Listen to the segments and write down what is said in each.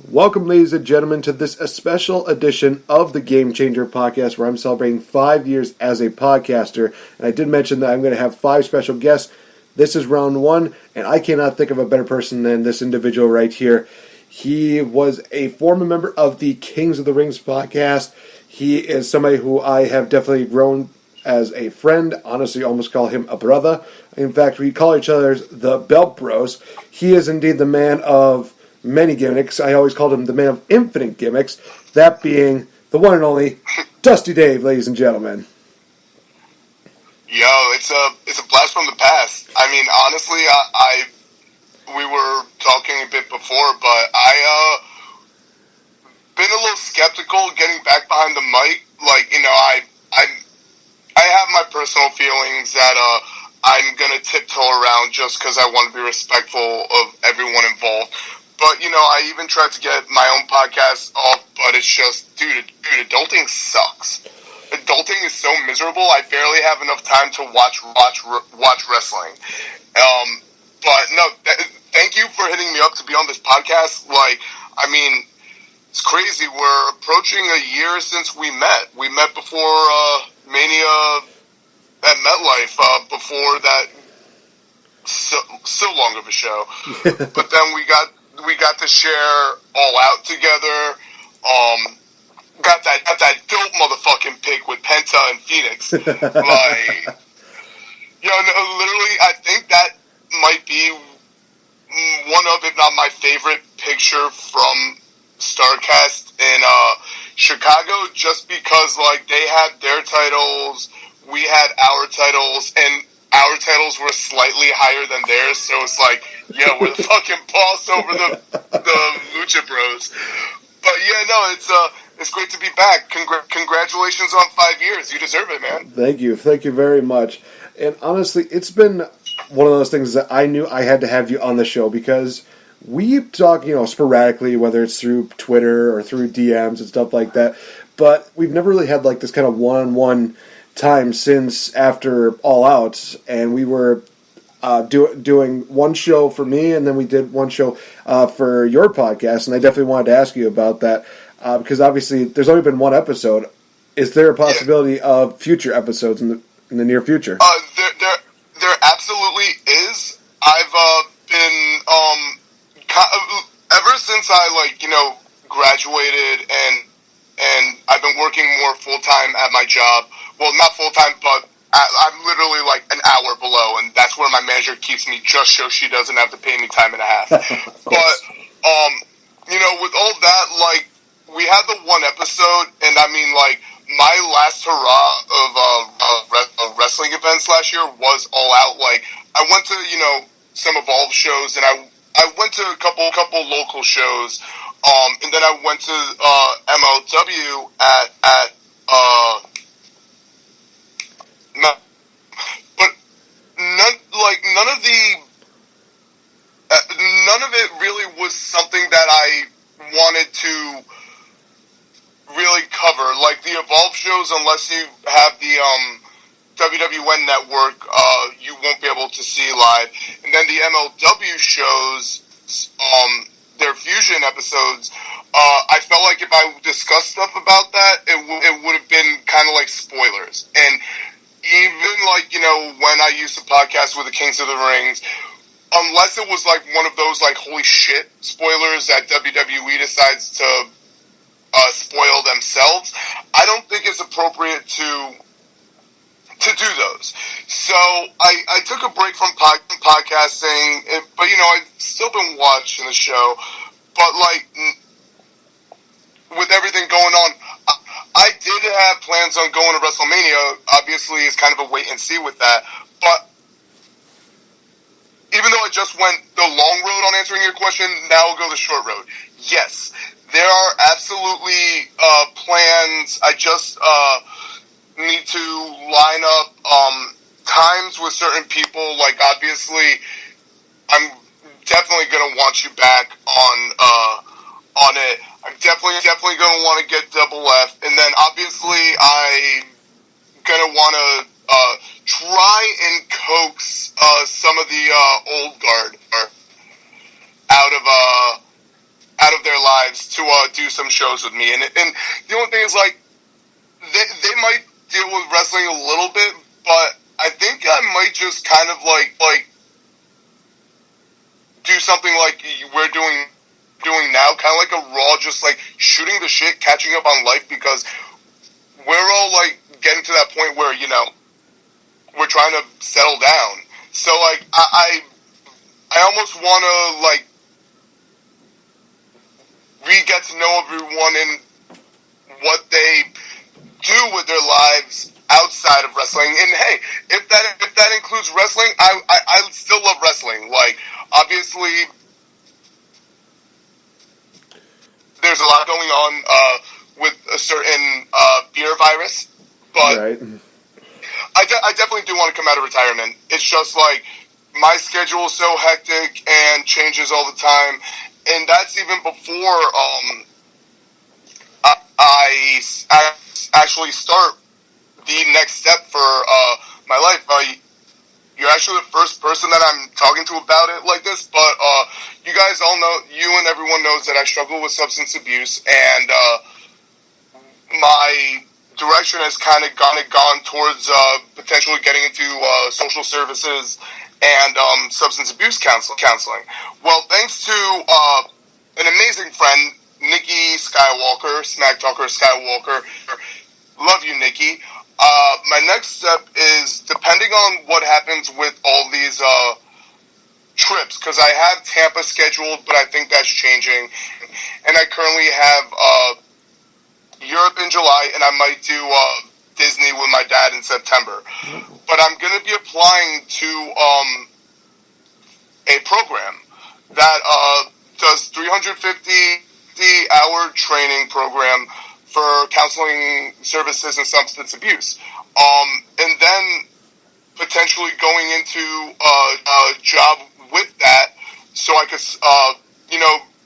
Welcome, ladies and gentlemen, to this special edition of the Game Changer podcast, where I'm celebrating 5 years as a podcaster. And I did mention that I'm going to have 5 special guests. This is round 1, and I cannot think of a better person than this individual right here. He was a former member of the Kings of the Rings podcast. He is somebody who I have definitely grown as a friend. Honestly, almost call him a brother. In fact, we call each other the Belt Bros. He is indeed the man of many gimmicks. I always called him the man of infinite gimmicks. That being the one and only Dusty Dave, ladies and gentlemen. Yo, it's a blast from the past. I mean, honestly, we were talking a bit before, but I been a little skeptical getting back behind the mic. Like, you know, I have my personal feelings that I'm gonna tiptoe around just because I want to be respectful of everyone involved. But, you know, I even tried to get my own podcast off, but it's just, dude, adulting sucks. Adulting is so miserable. I barely have enough time to watch wrestling. But no, thank you for hitting me up to be on this podcast. Like, I mean, it's crazy. We're approaching a year since we met. We met before Mania at MetLife, before that so long of a show. But then we got to share All Out together. Got that dope motherfucking pick with Penta and Phoenix. Like, yo, no, literally, I think that might be one of, if not my favorite picture from StarCast in Chicago, just because, like, they had their titles, we had our titles, and our titles were slightly higher than theirs, so it's like, yeah, we're the fucking boss over the Lucha Bros. But yeah, no, it's great to be back. Congratulations on 5 years. You deserve it, man. Thank you very much. And honestly, it's been one of those things that I knew I had to have you on the show because we talk, you know, sporadically, whether it's through Twitter or through DMs and stuff like that. But we've never really had like this kind of one-on-one time since after All Out, and we were doing one show for me, and then we did one show for your podcast, and I definitely wanted to ask you about that, because obviously there's only been one episode. Is there a possibility of future episodes in the near future? There absolutely is. I've been ever since I, like, you know, graduated and I've been working more full-time at my job. Well, not full-time, but I'm literally like an hour below, and that's where my manager keeps me just so she doesn't have to pay me time and a half. But, you know, with all that, like, we had the one episode, and I mean, like, my last hurrah of wrestling events last year was All Out. Like, I went to, you know, some Evolve shows, and I went to a couple local shows, and then I went to MLW at none of it really was something that I wanted to really cover. Like the Evolve shows, unless you have the WWN network, you won't be able to see live. And then the MLW shows, their Fusion episodes, I felt like if I discussed stuff about that, it would have been kind of like spoilers. And even, like, you know, when I used to podcast with the Kings of the Rings, unless it was, like, one of those, like, holy shit spoilers that WWE decides to spoil themselves, I don't think it's appropriate to do those. So I took a break from podcasting, but, you know, I've still been watching the show. But, like, with everything going on, I did have plans on going to WrestleMania. Obviously, it's kind of a wait and see with that. But even though I just went the long road on answering your question, now I'll go the short road. Yes, there are absolutely plans. I just need to line up times with certain people. Like, obviously, I'm definitely going to want you back on it. I'm definitely going to want to get Double F. And then, obviously, I'm going to want to try and coax some of the old guard out of out of their lives to do some shows with me. And the only thing is, like, they might deal with wrestling a little bit, but I think I might just kind of like do something like we're doing now, kind of like a Raw, just like shooting the shit, catching up on life, because we're all like getting to that point where, you know, we're trying to settle down. So like I almost want to like re-get to know everyone and what they do with their lives outside of wrestling. And hey, if that includes wrestling, I still love wrestling. Like, obviously, there's a lot going on with a certain beer virus, but right. I definitely do want to come out of retirement. It's just like my schedule is so hectic and changes all the time, and that's even before I actually start the next step for my life. You're actually the first person that I'm talking to about it like this, but you guys all know, you and everyone knows that I struggle with substance abuse, and my direction has kind of gone towards potentially getting into social services and substance abuse counseling. Well, thanks to an amazing friend, Nikki Skywalker, Smack Talker Skywalker. Love you, Nikki. My next step is, depending on what happens with all these trips, because I have Tampa scheduled, but I think that's changing. And I currently have Europe in July, and I might do Disney with my dad in September. But I'm going to be applying to a program that does 350-hour training program for counseling services and substance abuse. And then potentially going into a job with that, so I could,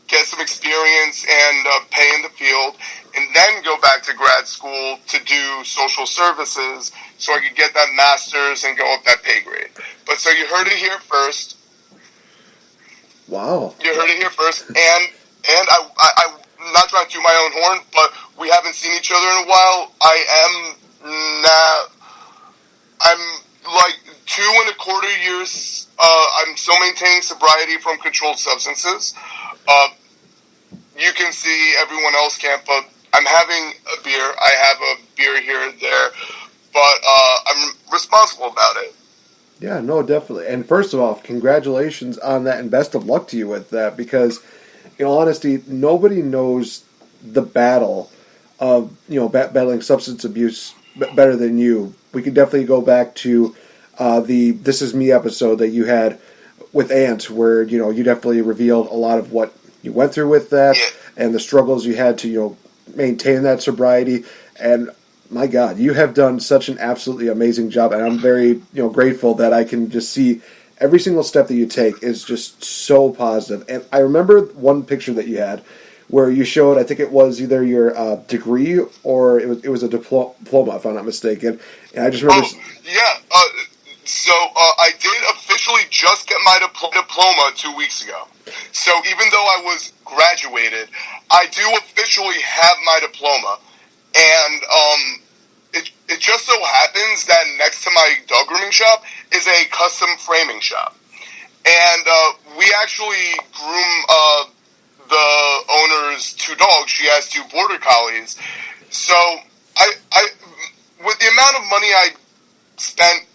get some experience and pay in the field, and then go back to grad school to do social services, so I could get that master's and go up that pay grade. But so you heard it here first. Wow. You heard it here first, and I'm not trying to toot my own horn, but we haven't seen each other in a while. I'm like 2.25 years. I'm still maintaining sobriety from controlled substances. You can see, everyone else can't, but I'm having a beer. I have a beer here and there, but I'm responsible about it. Yeah, no, definitely. And first of all, congratulations on that, and best of luck to you with that, because in all honesty, nobody knows the battle of, battling substance abuse better than you. We could definitely go back to the This Is Me episode that you had with Ant, where, you definitely revealed a lot of what you went through with that, and the struggles you had to, maintain that sobriety. And my God, you have done such an absolutely amazing job, and I'm very, grateful that I can just see every single step that you take is just so positive. And I remember one picture that you had where you showed, I think it was either your degree or it was a diploma, if I'm not mistaken. And I just remember. So I did officially just get my diploma 2 weeks ago. So even though I was graduated, I do officially have my diploma. And it just so happens that next to my dog grooming shop is a custom framing shop. And we actually groom the owner's 2 dogs. She has 2 border collies. So I with the amount of money I spent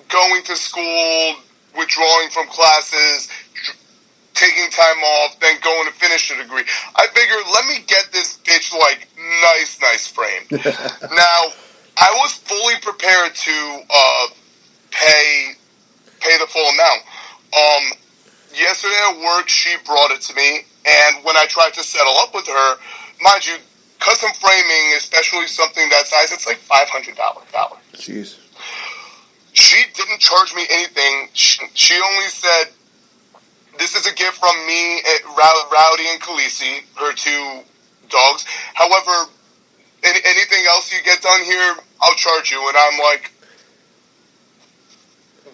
going to school, withdrawing from classes, taking time off, then going to finish the degree, I figured, let me get this bitch, like, nice frame. Now, I was fully prepared to pay the full amount. Yesterday at work, she brought it to me, and when I tried to settle up with her, mind you, custom framing, especially something that size, it's like $500. Jeez. She didn't charge me anything. She only said, this is a gift from me, Rowdy and Khaleesi, her 2 dogs. However, anything else you get done here, I'll charge you. And I'm like,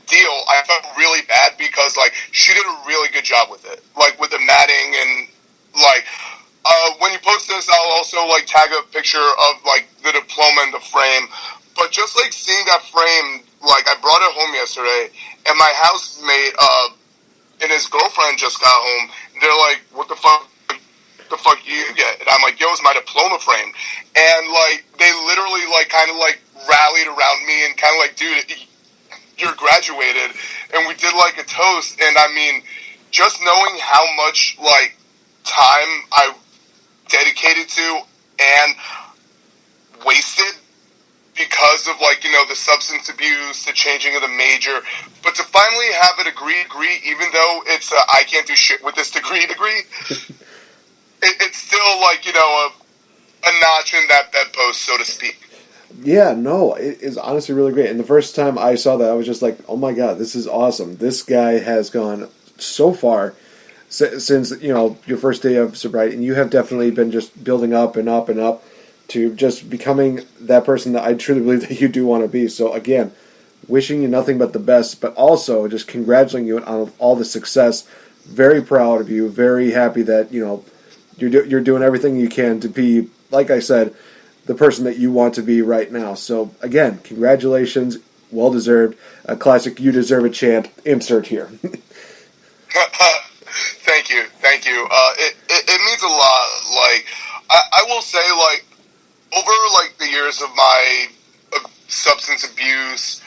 deal. I felt really bad because, like, she did a really good job with it. Like, with the matting and Like, when you post this, I'll also, like, tag a picture of, like, the diploma in the frame. But just, like, seeing that frame, like, I brought it home yesterday, and my housemate, and his girlfriend just got home. They're like, what the fuck you get? And I'm like, yo, it's my diploma frame. And, like, they literally, like, kind of, like, rallied around me and kind of like, dude, you're graduated. And we did, like, a toast. And, I mean, just knowing how much, like, time I dedicated to and wasted because of, like, you know, the substance abuse, the changing of the major, but to finally have a degree, even though it's I can't do shit with this degree, it's still, like, you know, a notch in that bedpost, so to speak. Yeah, no, it is honestly really great. And the first time I saw that, I was just like, oh my god, this is awesome. This guy has gone so far since, you know, your first day of sobriety, and you have definitely been just building up and up and up to just becoming that person that I truly believe that you do want to be. So again, wishing you nothing but the best, but also just congratulating you on all the success. Very proud of you. Very happy that, you know, you're doing everything you can to be, like I said, the person that you want to be right now. So again, congratulations. Well deserved. A classic "You Deserve a Chant" insert here. Thank you. It means a lot. Like, I will say, like, over, like, the years of my substance abuse,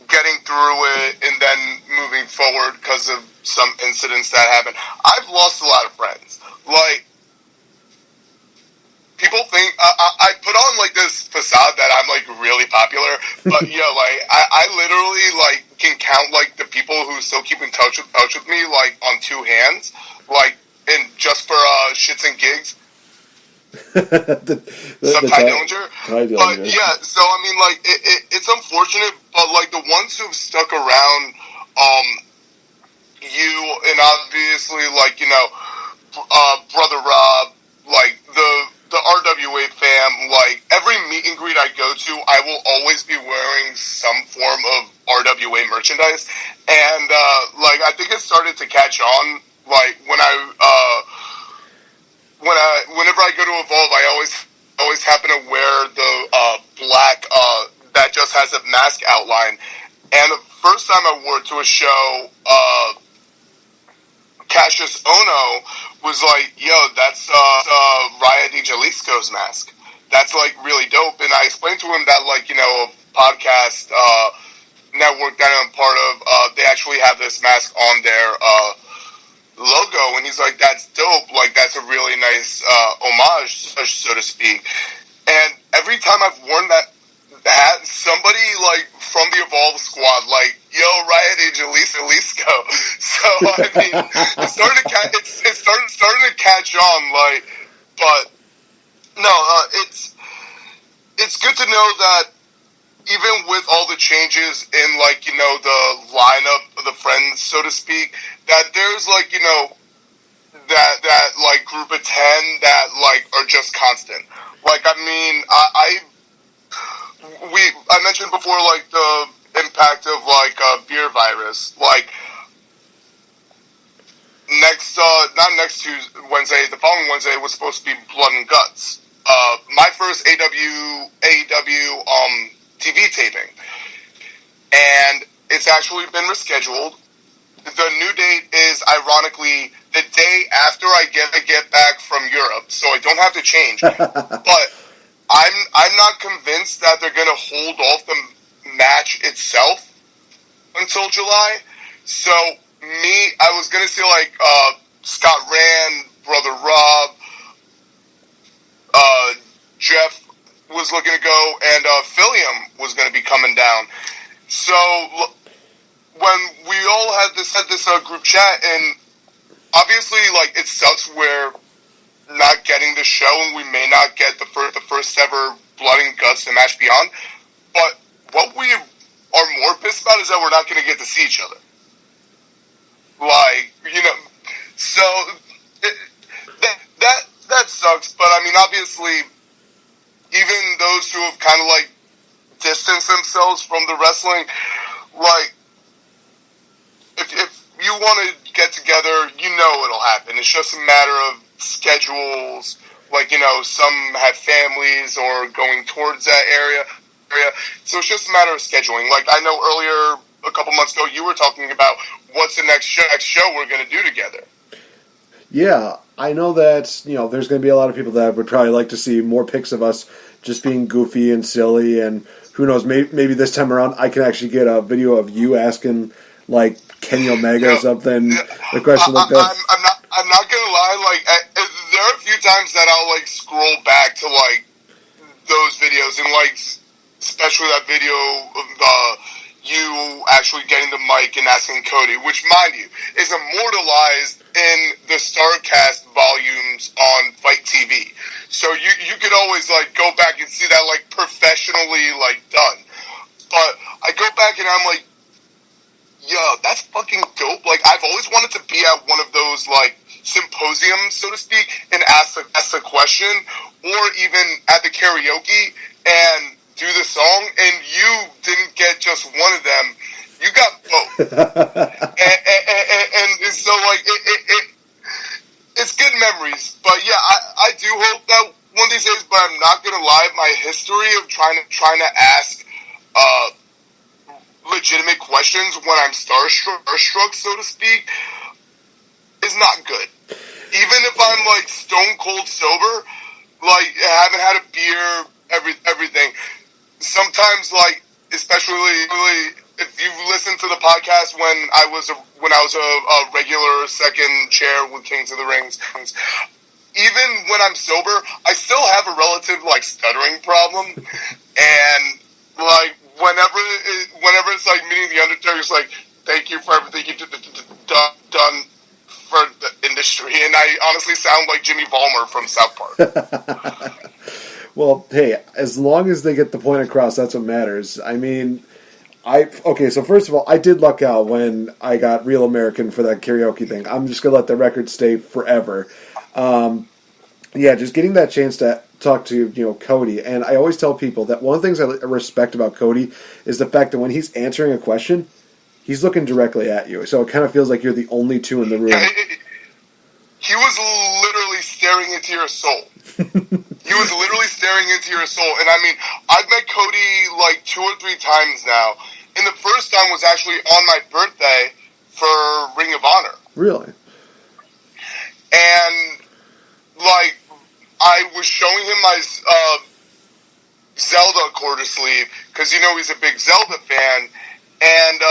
getting through it, and then moving forward because of some incidents that happened, I've lost a lot of friends. Like, people think, I put on, like, this facade that I'm, like, really popular, but, yeah, like, I literally, like, can count, like, the people who still keep in touch with me, like, on two hands, like, and just for shits and gigs. Some Ty Dillinger. But yeah, so I mean, like, it's unfortunate, but, like, the ones who've stuck around, you, and obviously, like, you know, Brother Rob, like, the RWA fam, like, every meet and greet I go to, I will always be wearing some form of RWA merchandise, and, like, I think it started to catch on, like, whenever I go to Evolve, I always happen to wear the black that just has a mask outline. And the first time I wore it to a show, Cassius Ono was like, "Yo, that's Raya Di Jalisco's mask. That's, like, really dope." And I explained to him that, like, you know, a podcast network that I'm part of, they actually have this mask on their logo, and he's like, "That's dope. Like, that's a really nice homage, so to speak." And every time I've worn that somebody, like, from the Evolve squad, like, "Yo, Riot Age Jalisco." So I mean, it's starting to catch on, like, but no, it's good to know that even with all the changes in, like, you know, the lineup of the friends, so to speak, that there's, like, you know, that like, group of 10 that, like, are just constant. Like, I mean, I mentioned before, like, the impact of, like, beer virus. Like, not next Tuesday, Wednesday, the following Wednesday was supposed to be Blood and Guts. My first AEW TV taping. And it's actually been rescheduled. The new date is, ironically, the day after I get back from Europe, so I don't have to change. But I'm not convinced that they're going to hold off the match itself until July. So I was going to see, like, Scott Rand, Brother Rob, Jeff was looking to go, and Philium was going to be coming down. So when we all had this group chat, and obviously, like, it sucks we're not getting the show, and we may not get the first ever Blood and Guts and Match Beyond. But what we are more pissed about is that we're not going to get to see each other. Like, you know, so that sucks. But I mean, obviously, even those who have kind of, like, distanced themselves from the wrestling, like, if you want to get together, you know it'll happen. It's just a matter of schedules. Like, you know, some have families or going towards that area. So it's just a matter of scheduling. Like, I know earlier, a couple months ago, you were talking about what's the next show we're going to do together. Yeah, I know that, you know, there's going to be a lot of people that would probably like to see more pics of us just being goofy and silly, and who knows, maybe this time around I can actually get a video of you asking, like, Kenny Omega or something, a question like that. I'm not going to lie, like, there are a few times that I'll, like, scroll back to, like, those videos, and, like, especially that video of you actually getting the mic and asking Cody, which, mind you, is immortalized in the StarCast volumes on Fight TV. So you could always, like, go back and see that, like, professionally, like, done. But I go back and I'm like, yo, that's fucking dope. Like, I've always wanted to be at one of those, like, symposiums, so to speak, and ask a question, or even at the karaoke and do the song, and you didn't get just one of them, you got both. and so, like, it's good memories. But yeah, I do hope that one of these days, but I'm not gonna lie, my history of trying to ask legitimate questions when I'm starstruck, so to speak, is not good. Even if I'm, like, stone cold sober, like, I haven't had a beer, everything. Sometimes, like, especially if you've listened to the podcast when I was a regular second chair with Kings of the Rings, even when I'm sober, I still have a relative, like, stuttering problem, and, like, whenever it's like meeting the Undertaker, it's like, thank you for everything you've done for the industry, and I honestly sound like Jimmy Ballmer from South Park. Well, hey, as long as they get the point across, that's what matters. I mean, so first of all, I did luck out when I got Real American for that karaoke thing. I'm just going to let the record stay forever. Yeah, just getting that chance to talk to, you know, Cody. And I always tell people that one of the things I respect about Cody is the fact that when he's answering a question, he's looking directly at you. So it kind of feels like you're the only two in the room. Yeah, he was literally staring into your soul. He was literally staring into your soul. And I mean, I've met Cody like 2 or 3 times now. And the first time was actually on my birthday for Ring of Honor. Really? And, like, I was showing him my Zelda quarter sleeve, because, you know, he's a big Zelda fan. And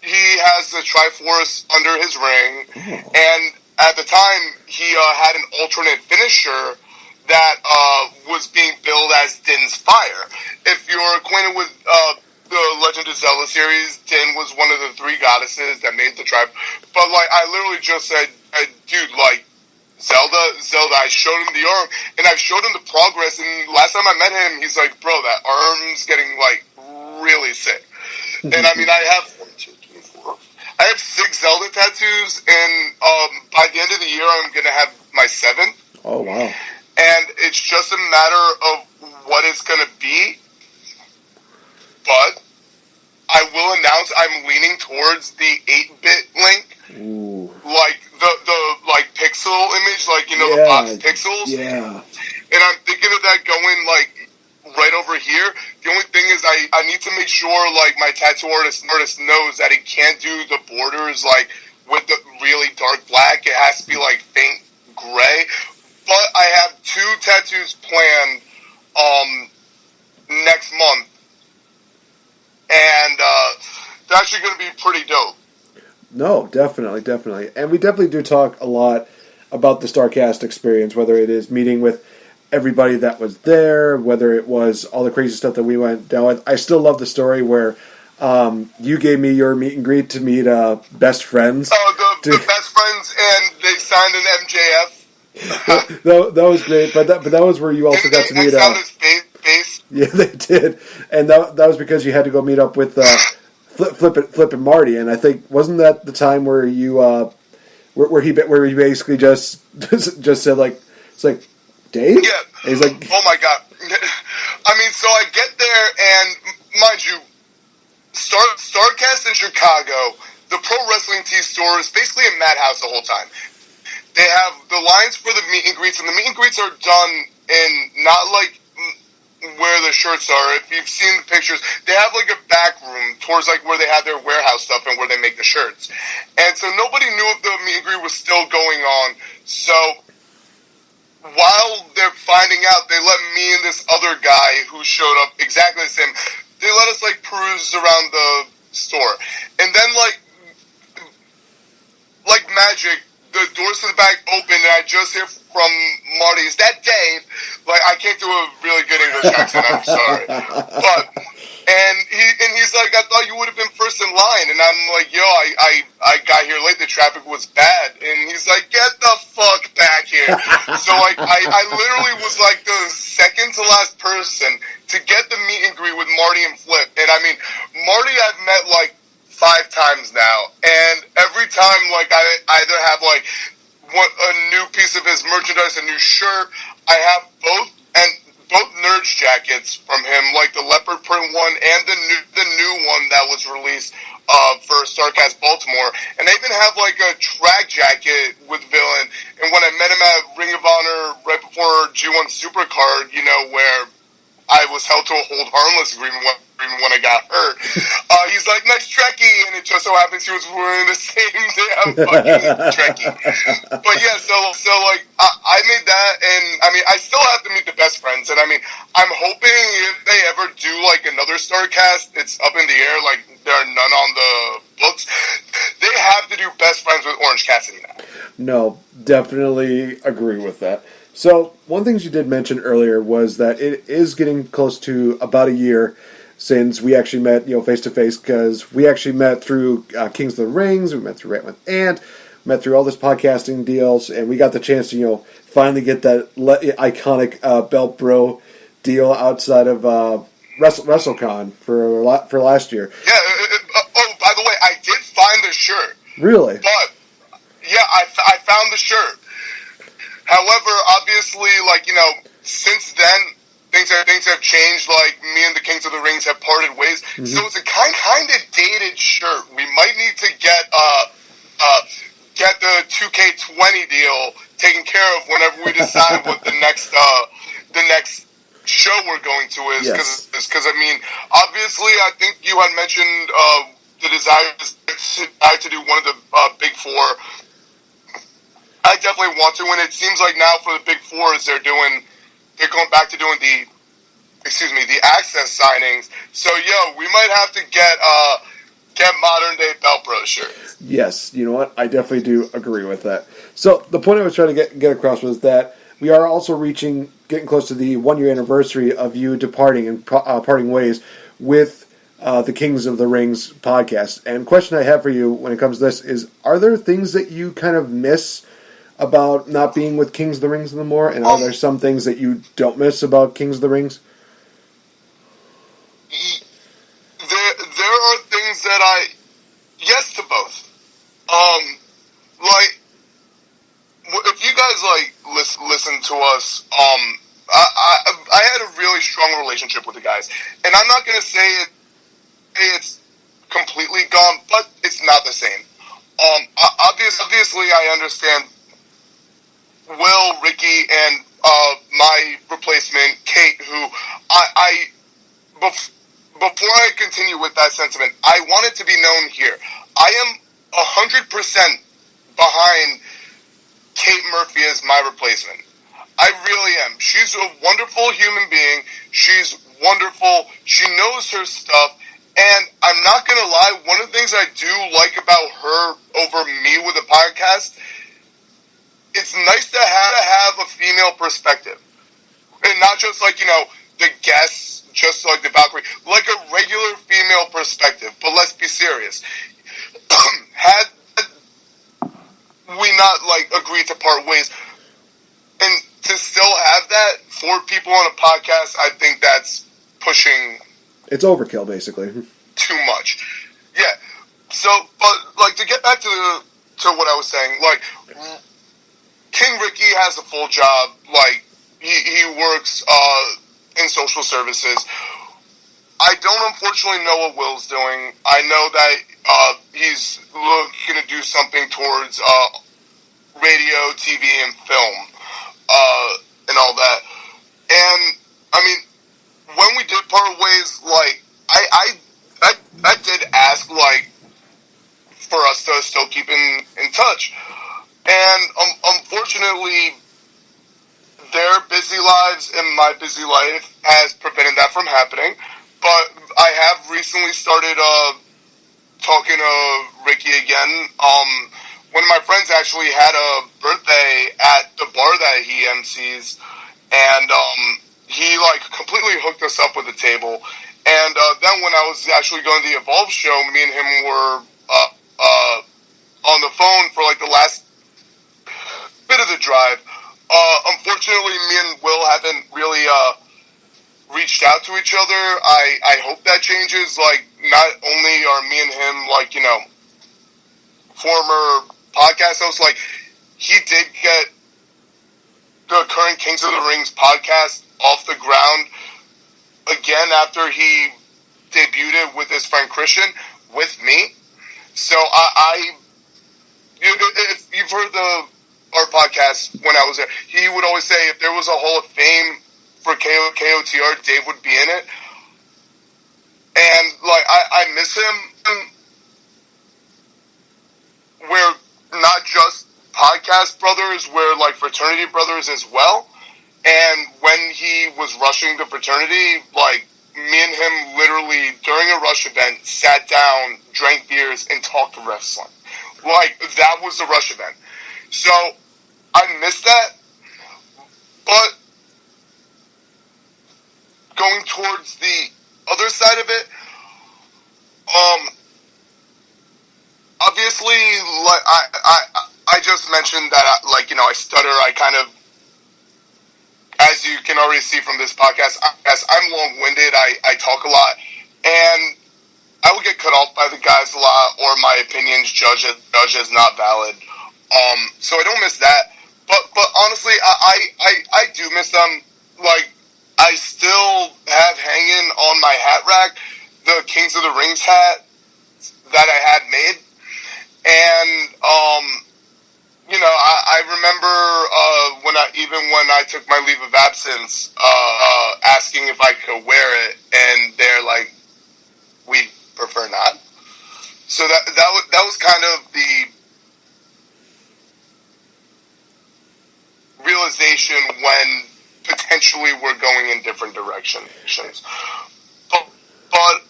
he has the Triforce under his ring. Oh. And at the time, he had an alternate finisher that was being billed as Din's Fire. If you're acquainted with the Legend of Zelda series, Din was one of the 3 goddesses that made the tribe. But, like, I literally just said, dude, like, Zelda, I showed him the arm, and I showed him the progress, and last time I met him, he's like, bro, that arm's getting, like, really sick. And, I mean, I have 6 Zelda tattoos, and by the end of the year, I'm going to have my 7th. Oh, wow. And it's just a matter of what it's going to be. But I will announce I'm leaning towards the 8-bit Link. Ooh. Like the like pixel image, like, you know, the box pixels. Yeah. And I'm thinking of that going, like, right over here. The only thing is I need to make sure, like, my tattoo artist knows that he can't do the borders, like, with the really dark black. It has to be, like, faint gray. But I have 2 tattoos planned next month. And they're actually going to be pretty dope. No, definitely. And we definitely do talk a lot about the StarCast experience, whether it is meeting with everybody that was there, whether it was all the crazy stuff that we went down with. I still love the story where you gave me your meet and greet to meet best friends. Oh, the best friends, and they signed an MJF. that was great, but that was where you also got to meet. His face. Yeah, they did, and that was because you had to go meet up with Flip and Marty, and I think wasn't that the time where you where he basically just said, like, it's like, Dave? Yeah. And he's like, oh my god. I mean, so I get there, and mind you, StarCast in Chicago, the pro wrestling tee store is basically a madhouse the whole time. They have the lines for the meet and greets, and the meet and greets are done in not like where the shirts are. If you've seen the pictures, they have like a back room towards like where they have their warehouse stuff and where they make the shirts. And so nobody knew if the meet and greet was still going on. So while they're finding out, they let me and this other guy who showed up exactly the same, they let us like peruse around the store. And then like magic, the doors to the back open, and I just hear from Marty, is that Dave? Like, I can't do a really good English accent, I'm sorry. And he's like, I thought you would have been first in line. And I'm like, yo, I got here late, the traffic was bad. And he's like, get the fuck back here. So, like, I literally was like the second to last person to get the meet and greet with Marty and Flip. And I mean, Marty I've met like 5 times now, and every time, like, I either have, like, a new piece of his merchandise, a new shirt. I have both Nerds jackets from him, like the leopard print one and the new one that was released for Starcast Baltimore. And they even have, like, a track jacket with Villain. And when I met him at Ring of Honor right before G1 Supercard, you know, where I was held to a hold harmless agreement when I got hurt. He's like, nice Trekkie, and it just so happens he was wearing the same damn fucking Trekkie. But yeah, so like, I made that, and I mean, I still have to meet the best friends, and I mean, I'm hoping if they ever do like another Starcast, it's up in the air, like there are none on the books. They have to do best friends with Orange Cassidy now. No, definitely agree with that. So, one thing you did mention earlier was that it is getting close to about a year since we actually met, face to face, because we actually met through Kings of the Rings, we met through Rant with Ant, met through all this podcasting deals, and we got the chance to, finally get that iconic Belt Bro deal outside of WrestleCon for last year. Yeah. By the way, I did find the shirt. Really? But yeah, I found the shirt. However, obviously, like, since then, things have changed. Like, me and the Kings of the Rings have parted ways. Mm-hmm. So it's a kind of dated shirt. We might need to get the 2K20 deal taken care of whenever we decide what the next show we're going to is. Because, I mean, obviously, I think you had mentioned the desire to do one of the Big Four. I definitely want to, and it seems like now for the Big Four is they're going back to doing the access signings. So we might have to get modern day Belt Bros shirts. Yes, you know what? I definitely do agree with that. So the point I was trying to get across was that we are also getting close to the 1 year anniversary of you departing and parting ways with the Kings of the Rings podcast. And the question I have for you when it comes to this is, are there things that you kind of miss about not being with Kings of the Rings anymore, and are there some things that you don't miss about Kings of the Rings? There are things that yes to both. Like, if you guys listen to us, I had a really strong relationship with the guys, and I'm not gonna say it's completely gone, but it's not the same. Obviously, I understand Will, Ricky, and my replacement, Kate, who before I continue with that sentiment, I want it to be known here. I am 100% behind Kate Murphy as my replacement. I really am. She's a wonderful human being. She's wonderful. She knows her stuff. And I'm not going to lie, one of the things I do like about her over me with a podcast, it's nice to have a female perspective. And not just like, the guests, just like the Valkyrie, like a regular female perspective. But let's be serious. Had we not, agreed to part ways, and to still have that, 4 people on a podcast, I think that's pushing... It's overkill, basically. Too much. Yeah. So, but, to get back to what I was saying, King Ricky has a full job. He works in social services. I don't unfortunately know what Will's doing. I know that he's looking to do something towards radio, TV, and film, and all that. And I mean, when we did part ways, like I did ask like for us to still keep in touch, and unfortunately, their busy lives and my busy life has prevented that from happening. But I have recently started talking to Ricky again. One of my friends actually had a birthday at the bar that he MCs, and he like completely hooked us up with a table. And then when I was actually going to the Evolve show, me and him were on the phone for like the last bit of the drive. Unfortunately, me and Will haven't really reached out to each other. I hope that changes. Like, not only are me and him, like, you know, former podcast hosts, like, he did get the current Kings of the Rings podcast off the ground again after he debuted with his friend Christian with me. So if you've heard our podcast when I was there, he would always say if there was a Hall of Fame for KOTR, Dave would be in it. And like I miss him. We're not just podcast brothers, we're like fraternity brothers as well. And when he was rushing the fraternity, like me and him literally during a Rush event sat down, drank beers, and talked wrestling. Like that was the Rush event. So I miss that, but going towards the other side of it, obviously, like I just mentioned that, I stutter. I kind of, as you can already see from this podcast, I'm long-winded. I talk a lot, and I will get cut off by the guys a lot, or my opinions judged as not valid. So I don't miss that. But honestly, I do miss them. Like, I still have hanging on my hat rack the Kings of the Rings hat that I had made. And, I remember when I took my leave of absence, asking if I could wear it, and they're like, we'd prefer not. So that was kind of the realization when potentially we're going in different directions. But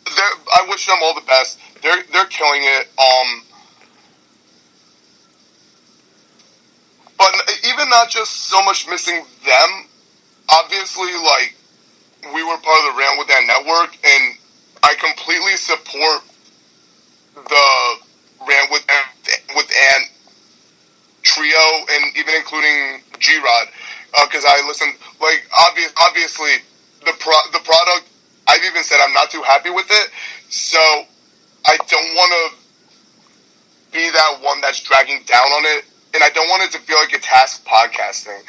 I wish them all the best. They're killing it. But even not just so much missing them. Obviously, like, we were part of the Ran With That network, and I completely support the Ran With Ant trio, and even including G-Rod, because I listened, like, obviously, the product, I've even said I'm not too happy with it, so I don't want to be that one that's dragging down on it, and I don't want it to feel like a task podcasting,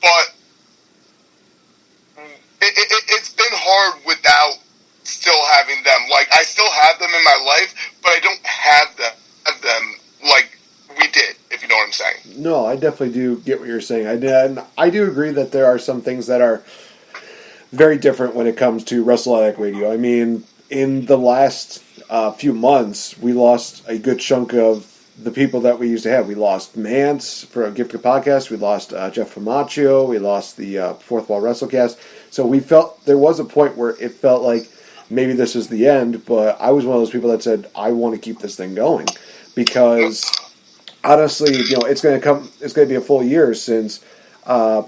but it's been hard without still having them. Like, I still have them in my life, but I don't have them like we did, if you know what I'm saying. No, I definitely do get what you're saying. I do agree that there are some things that are very different when it comes to Wrestle Addict Radio. I mean, in the last few months, we lost a good chunk of the people that we used to have. We lost Mance for a Gift Podcast. We lost Jeff Famaccio. We lost the Fourth Wall WrestleCast. So we felt there was a point where it felt like maybe this is the end, but I was one of those people that said, I want to keep this thing going. Because honestly, it's going to be a full year since I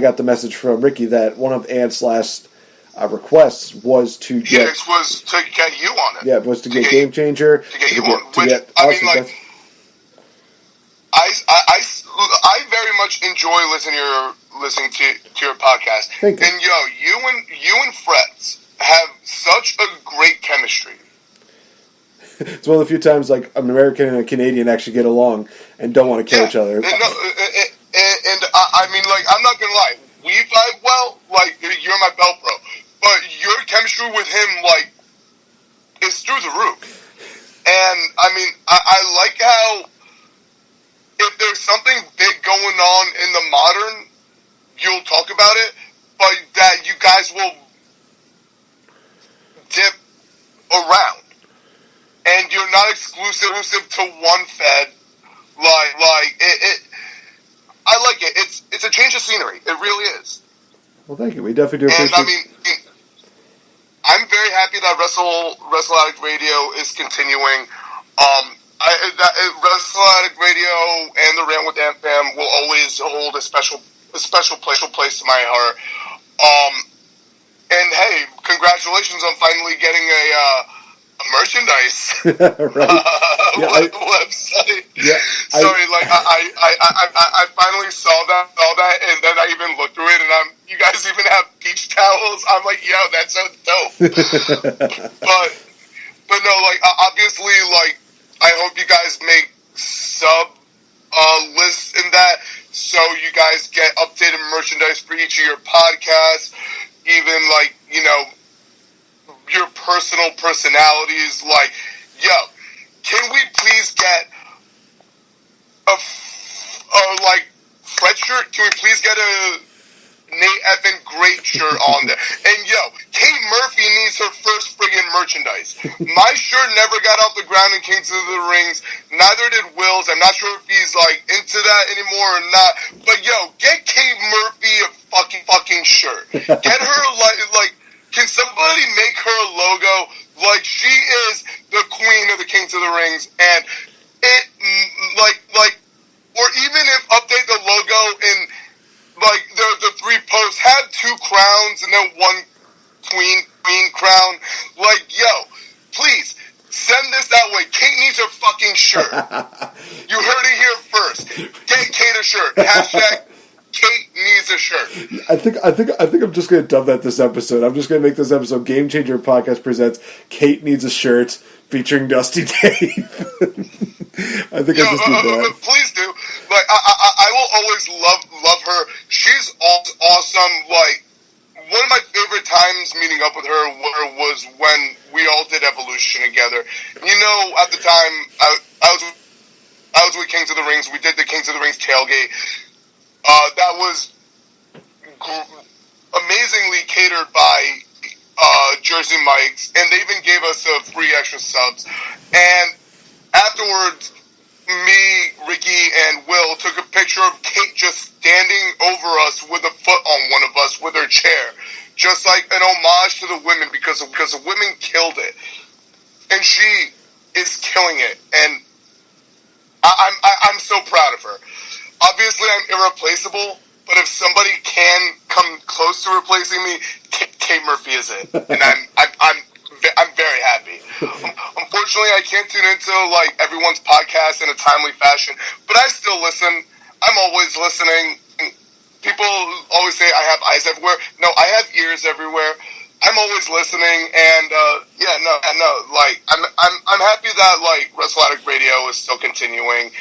got the message from Ricky that one of Ant's last requests was to get... Yes, was to get you on it. Yeah, it was to get Game Changer. To get you on. I very much enjoy listening to your podcast. Thank you. And you and Fretz have such a great chemistry. It's one of the few times like an American and a Canadian actually get along and don't want to kill each other. And I mean, like, I'm not gonna lie, we vibe well. Like, you're my belt bro, but your chemistry with him, like, is through the roof. And, I mean, I like how if there's something big going on in the modern, you'll talk about it, but that you guys will dip around. And you're not exclusive to one Fed. Like it I like it. It's a change of scenery. It really is. Well, thank you. We definitely do appreciate it. And, I mean, I'm very happy that Wrestle Addict Radio is continuing. Wrestle Addict Radio and the Rant with Fam will always hold a special place to my heart. And hey, congratulations on finally getting a merchandise website. Yeah, sorry, I finally saw that, and then I even looked through it, and you guys even have beach towels. I'm like, yo, that's so dope. but no, like obviously, like I hope you guys make sub lists in that, so you guys get updated merchandise for each of your podcasts. Even like your personal personalities, like, yo, can we please get a Fretz shirt? Can we please get a NateFNGreat shirt on there? And yo, Kate Murphy needs her first friggin' merchandise. My shirt never got off the ground and came to the rings. Neither did Will's. I'm not sure if he's like into that anymore or not. But yo, get Kate Murphy a fucking shirt. Get her like. Can somebody make her a logo? Like, she is the queen of the King to the Rings, and it, or even if update the logo in, like, the three posts, have two crowns and then one queen crown. Like, yo, please, send this that way. Kate needs her fucking shirt. You heard it here first. Get Kate a shirt. Hashtag Kate needs a shirt. I think I'm just going to dub that this episode. I'm just going to make this episode Game Changer Podcast presents Kate Needs a Shirt featuring Dusty Dave. I think I'll just do that. Please do. Like I will always love her. She's awesome. Like one of my favorite times meeting up with her was when we all did Evolution together. At the time I was with Kings of the Rings. We did the Kings of the Rings tailgate. That was amazingly catered by Jersey Mike's, and they even gave us free extra subs. And afterwards, me, Ricky, and Will took a picture of Kate just standing over us with a foot on one of us with her chair, just like an homage to the women, because the women killed it, and she is killing it, and I'm so proud of her. Obviously, I'm irreplaceable, but if somebody can come close to replacing me, Kate Murphy is it, and I'm very happy. Unfortunately, I can't tune into like everyone's podcast in a timely fashion, but I still listen. I'm always listening. People always say I have eyes everywhere. No, I have ears everywhere. I'm always listening, and like I'm happy that like Wrestle Addict Radio is still continuing.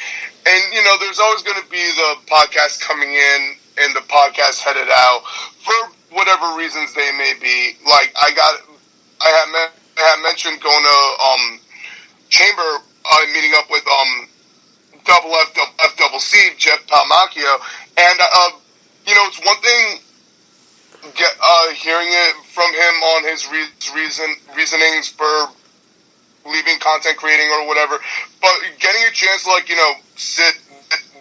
And, there's always going to be the podcast coming in and the podcast headed out for whatever reasons they may be. Like, I had mentioned going to Chamber, meeting up with Double F Double C, Jeff Palmacchio. And, it's one thing hearing it from him on his reasonings for leaving content creating or whatever, but getting a chance to, like, sit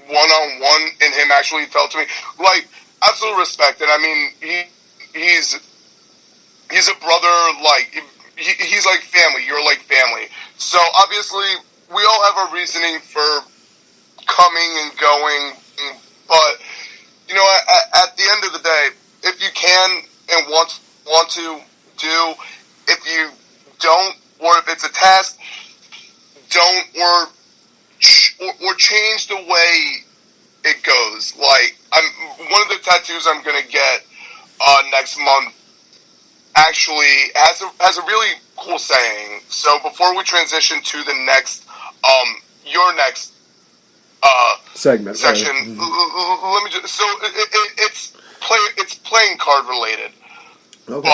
one-on-one and him actually felt to me, like, absolute respect. And I mean, he's a brother, like, he's like family, you're like family. So obviously we all have a reasoning for coming and going, but at the end of the day, if you can and want to do, if you don't, or if it's a task, don't or change the way it goes. Like, one of the tattoos I'm gonna get next month actually has a really cool saying. So before we transition to the next your next segment section, right. Let me just it's playing card related, okay.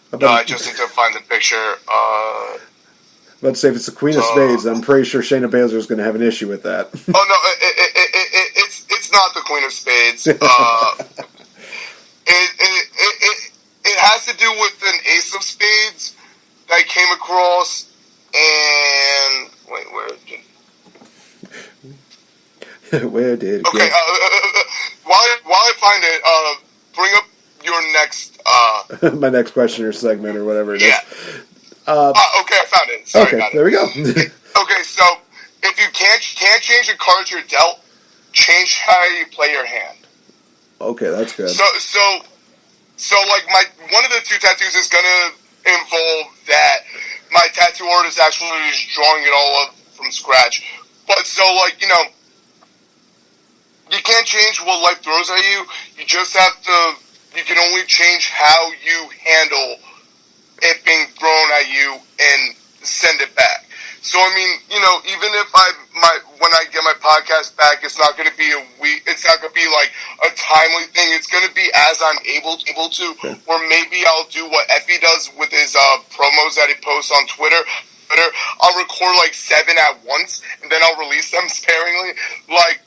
But No, I just need to find the picture. Let's say if it's the Queen of Spades, I'm pretty sure Shayna Baszler is going to have an issue with that. Oh no, it's not the Queen of Spades. It has to do with an Ace of Spades that I came across, and wait, where did it okay, go? while I find it, bring up your next my next question or segment or whatever it is. Yeah. Okay, I found it. Sorry, okay, there we go. Okay, so if you can't change the cards you're dealt, change how you play your hand. Okay, that's good. So like one of the 2 tattoos is gonna involve that my tattoo artist actually is drawing it all up from scratch. But so like, you can't change what life throws at you. You just have to. You can only change how you handle it being thrown at you and send it back. So I mean, even if when I get my podcast back, it's not going to be it's not going to be like a timely thing. It's going to be as I'm able to, okay. Or maybe I'll do what Effie does with his promos that he posts on Twitter. I'll record like 7 at once, and then I'll release them sparingly. Like,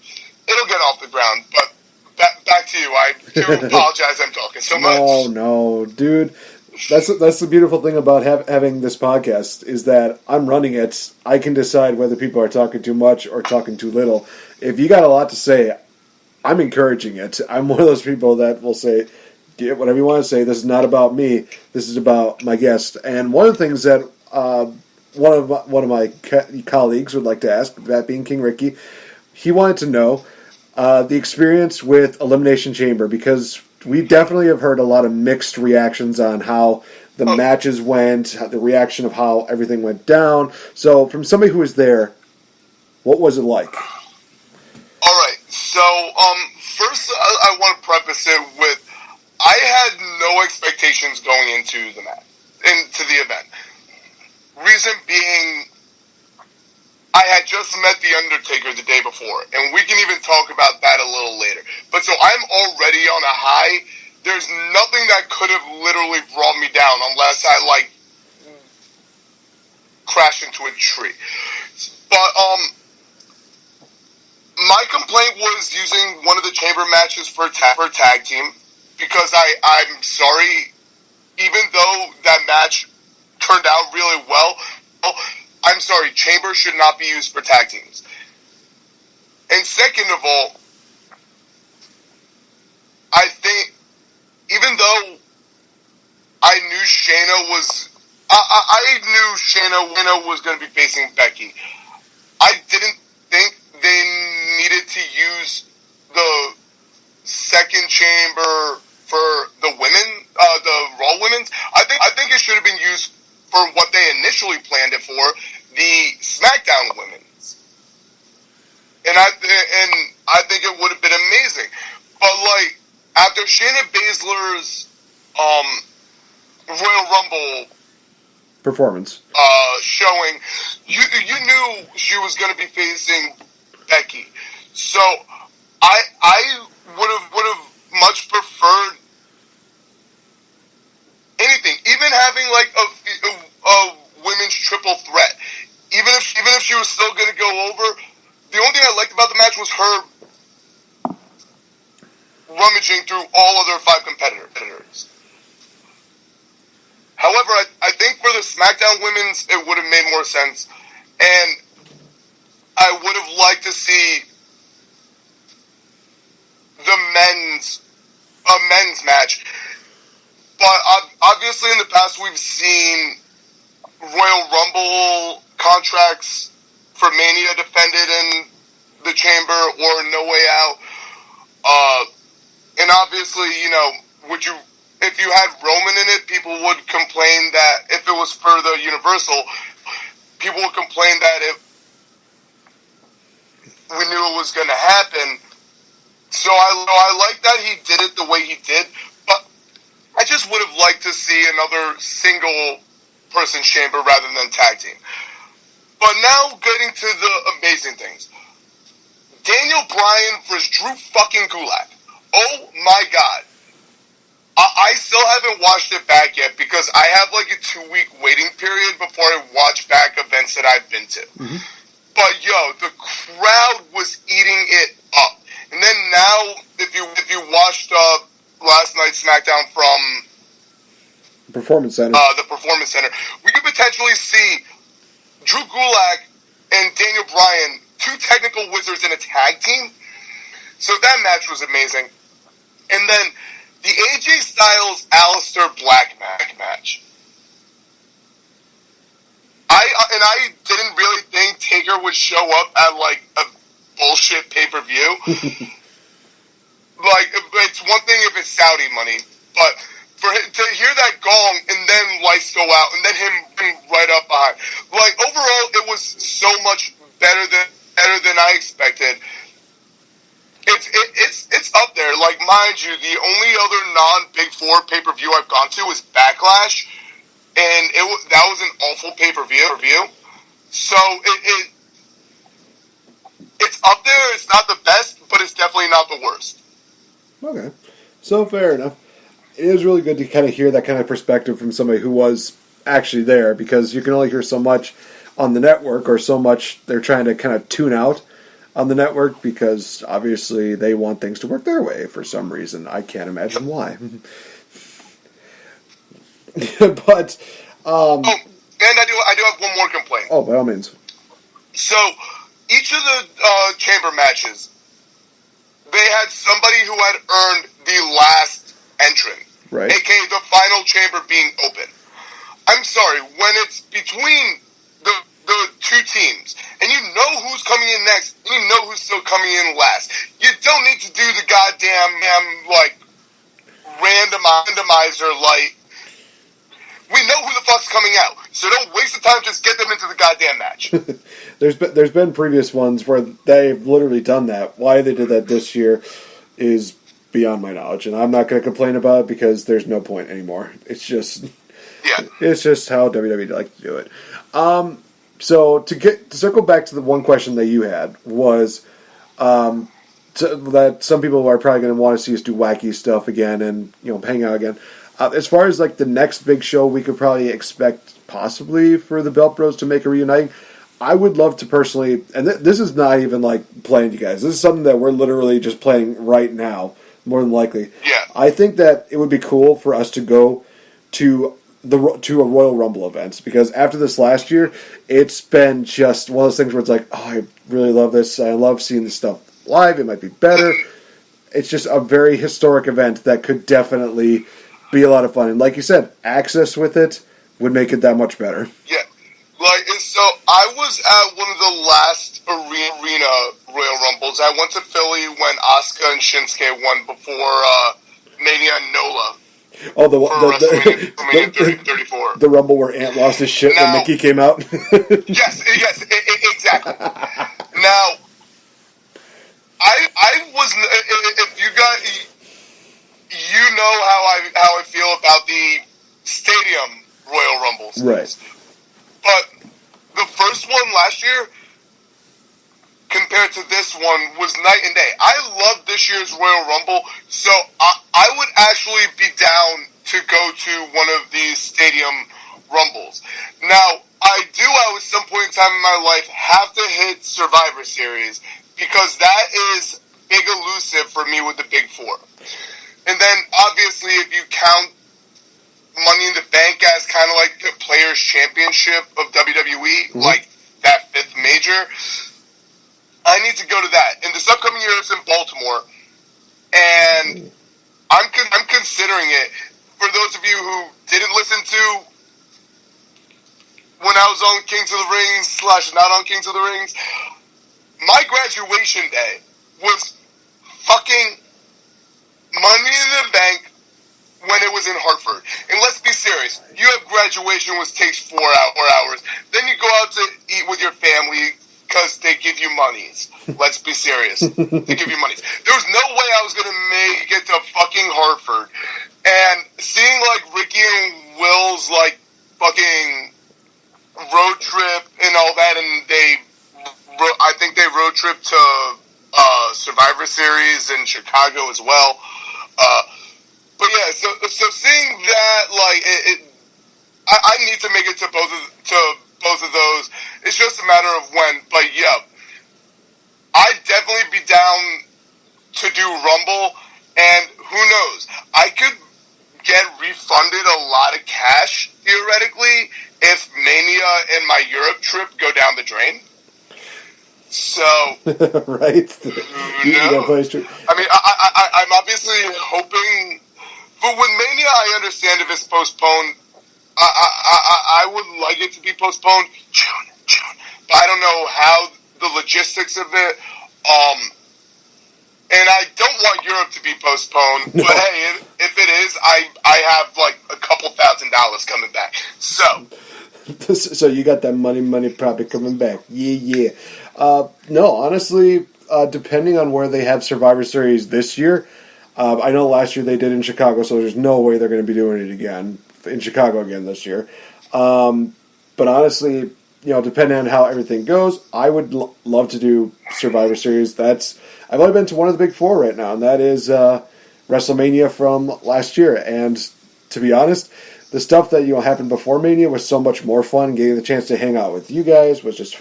it'll get off the ground. But back to you. I do apologize. I'm talking so much. No, dude. That's the beautiful thing about having this podcast is that I'm running it. I can decide whether people are talking too much or talking too little. If you got a lot to say, I'm encouraging it. I'm one of those people that will say, get whatever you want to say. This is not about me. This is about my guest. And one of the things that one of my colleagues would like to ask, that being King Ricky, he wanted to know the experience with Elimination Chamber, because we definitely have heard a lot of mixed reactions on how the matches went, the reaction of how everything went down. So, from somebody who was there, what was it like? All right. So, first, I want to preface it with I had no expectations going into the event. Reason being, I had just met The Undertaker the day before, and we can even talk about that a little later. But so I'm already on a high. There's nothing that could have literally brought me down unless I, crashed into a tree. But, my complaint was using one of the chamber matches for tag team, because I'm sorry, even though that match turned out really well, I'm sorry, chamber should not be used for tag teams. And second of all, I think, even though I knew Shayna was going to be facing Becky, I didn't think they needed to use the second chamber for the women, the Raw women's. I think it should have been used for what they initially planned it for, the SmackDown women's. And I think it would have been amazing. But after Shayna Baszler's Royal Rumble performance showing, you knew she was going to be facing Becky. So I would have much preferred anything, even having a women's triple threat. Even if she was still going to go over, the only thing I liked about the match was her rummaging through all other 5 competitors. However, I think for the SmackDown women's, it would have made more sense, and I would have liked to see the men's match. But obviously, in the past, we've seen Royal Rumble contracts for Mania defended in the chamber or No Way Out. And obviously, if you had Roman in it, people would complain that if it was for the Universal, people would complain that if we knew it was going to happen. So I like that he did it the way he did, but I just would have liked to see another single person chamber rather than tag team. But now getting to the amazing things. Daniel Bryan versus Drew fucking Gulak. Oh my god. I still haven't watched it back yet because I have like a 2-week waiting period before I watch back events that I've been to. Mm-hmm. But yo, the crowd was eating it up. And then now, if you watched last night's SmackDown from Performance Center, the Performance Center, we could potentially see Drew Gulak and Daniel Bryan, 2 technical wizards in a tag team. So that match was amazing. And then the AJ Styles Aleister Black match. I didn't really think Taker would show up at like a bullshit pay-per-view. Like, it's one thing if it's Saudi money, but for him to hear that gong and then lights go out and then him right up behind, like overall it was so much better than I expected. It's up there. Like, mind you, the only other non-Big Four pay-per-view I've gone to was Backlash, and that was an awful pay-per-view. So it's up there. It's not the best, but it's definitely not the worst. Okay, so fair enough. It is really good to kind of hear that kind of perspective from somebody who was actually there, because you can only hear so much on the network, or so much they're trying to kind of tune out on the network, because obviously they want things to work their way for some reason. I can't imagine why. But and I do have one more complaint. Oh, by all means. So each of the chamber matches, they had somebody who had earned the last entrant, right? aka the final chamber being open. I'm sorry, when it's between the 2 teams, and you know who's coming in next, and you know who's still coming in last, you don't need to do the goddamn like randomizer. Like, we know who the fuck's coming out, so don't waste the time. Just get them into the goddamn match. There's been previous ones where they've literally done that. Why they did that this year is beyond my knowledge, and I'm not going to complain about it because there's no point anymore. It's just how WWE like to do it. So to circle back to the one question that you had was that some people are probably going to want to see us do wacky stuff again and hang out again. As far as like the next big show, we could probably expect possibly for the Belt Bros to make a reuniting. I would love to personally, and this is not even like playing you guys. This is something that we're literally just playing right now, more than likely. Yeah. I think that it would be cool for us to go to a Royal Rumble event, because after this last year, it's been just one of those things where it's like, oh, I really love this. I love seeing this stuff live. It might be better. It's just a very historic event that could definitely be a lot of fun. And like you said, access with it would make it that much better. Yeah. Like, so I was at one of the last arena Royal Rumbles. I went to Philly when Asuka and Shinsuke won before Mania and Nola. Oh, WrestleMania 34. The Rumble where Ant lost his shit when Nikki came out? Yes, exactly. Now, I was, if you guys, you know how I feel about the Stadium Royal Rumbles. Right. But the first one last year, compared to this one, was night and day. I love this year's Royal Rumble, so I would actually be down to go to one of these Stadium Rumbles. Now, I do at some point in time in my life have to hit Survivor Series, because that is big elusive for me with the Big Four. And then, obviously, if you count Money in the Bank as kind of like the Players' Championship of WWE, like that 5th major, I need to go to that. And this upcoming year is in Baltimore, and I'm considering it. For those of you who didn't listen to when I was on Kings of the Rings / not on Kings of the Rings, my graduation day was fucking Money in the Bank when it was in Hartford. And let's be serious, you have graduation which takes 4 hours. Then you go out to eat with your family because they give you monies. Let's be serious. They give you monies. There was no way I was going to make it to fucking Hartford. And seeing like Ricky and Will's like fucking road trip and all that, and I think they road trip to Survivor Series in Chicago as well. But yeah, so that, like, I need to make it to both of those. It's just a matter of when. But yeah, I'd definitely be down to do Rumble, and who knows? I could get refunded a lot of cash, theoretically, if Mania and my Europe trip go down the drain. So, right? I mean, I'm obviously hoping, but with Mania, I understand if it's postponed. I would like it to be postponed June, but I don't know how the logistics of it. And I don't want Europe to be postponed. No. But hey, if it is, I have like a couple $1,000s coming back. So you got that money probably coming back. Yeah. No, honestly, depending on where they have Survivor Series this year, I know last year they did in Chicago, so there's no way they're going to be doing it again in Chicago again this year. But honestly, depending on how everything goes, I would love to do Survivor Series. I've only been to one of the big four right now, and that is WrestleMania from last year. And to be honest, the stuff that happened before Mania was so much more fun. Getting the chance to hang out with you guys was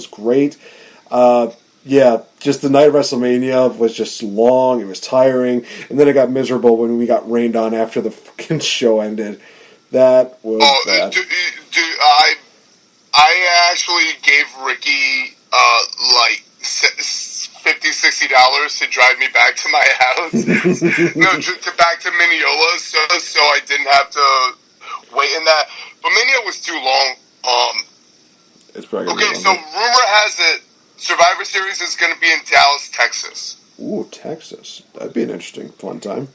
great. Just the night of WrestleMania was just long. It was tiring, and then it got miserable when we got rained on after the fucking show ended. That was bad. I actually gave Ricky like $50-$60 to drive me back to my house. Back to Mineola, so I didn't have to wait in that. But Mania was too long. It's probably okay. So rumor has it Survivor Series is going to be in Dallas, Texas. Ooh, Texas. That'd be an interesting, fun time.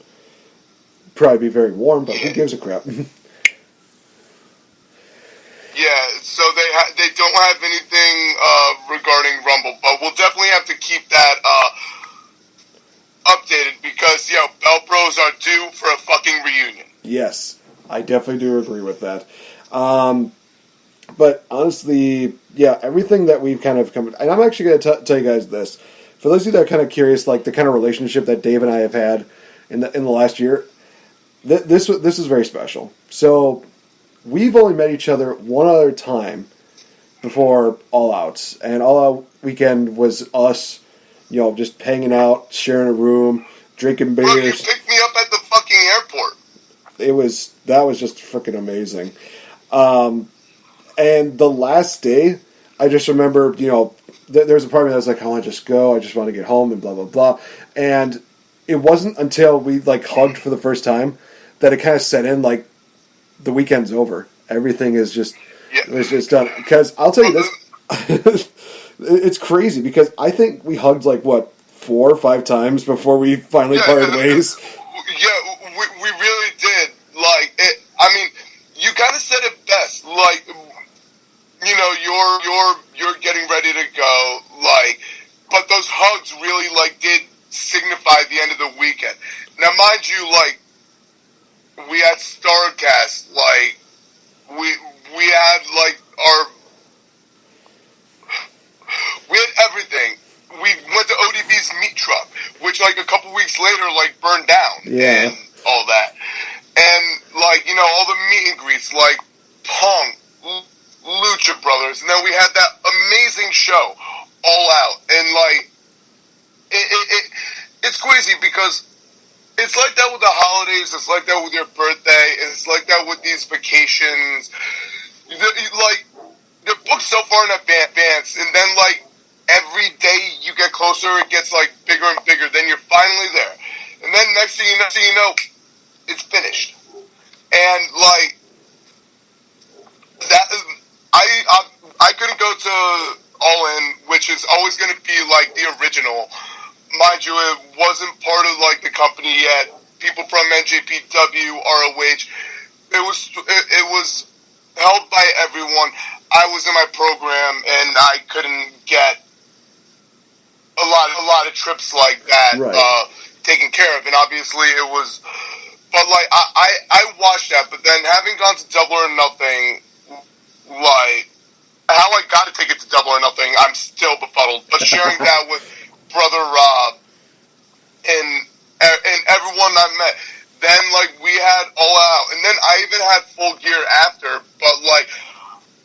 Probably be very warm, but who gives a crap? Yeah, so they don't have anything regarding Rumble, but we'll definitely have to keep that updated because, Bell Bros are due for a fucking reunion. Yes, I definitely do agree with that. But honestly, everything that we've kind of come... And I'm actually going to tell you guys this. For those of you that are kind of curious, like the kind of relationship that Dave and I have had in the last year, this is very special. So... We've only met each other one other time before All Out. And All Out weekend was us, just hanging out, sharing a room, drinking beers. Bro, you picked me up at the fucking airport. That was just freaking amazing. And the last day, I just remember, there was a part of me that was like, I want to just go, I just want to get home, and blah, blah, blah. And it wasn't until we, hugged for the first time that it kind of set in, the weekend's over. Everything is just it's just done. Because I'll tell you this, it's crazy because I think we hugged 4 or 5 times before we finally parted ways. Yeah, we really did. You kind of said it best. You're getting ready to go. But those hugs really did signify the end of the weekend. Now, mind you, we had StarCast, we had, we had everything. We went to ODB's meat truck, which, a couple weeks later, burned down. Yeah. And all that. And, all the meet and greets, Punk, Lucha Brothers, and then we had that amazing show, All Out. And, it's crazy because it's like that with the holidays. It's like that with your birthday. It's like that with these vacations. They're booked so far in advance, and then every day you get closer, it gets bigger and bigger. Then you're finally there, and then next thing you know, it's finished. And that, I couldn't go to All In, which is always going to be the original. Mind you, it wasn't part of the company yet. People from NJPW, ROH, it was held by everyone. I was in my program, and I couldn't get a lot of trips like that taken care of. And obviously, it was. But I watched that. But then having gone to Double or Nothing, how I got to take it to Double or Nothing, I'm still befuddled. But sharing that with Brother Rob and everyone I met, then we had All Out, and then I even had full gear after, but, like,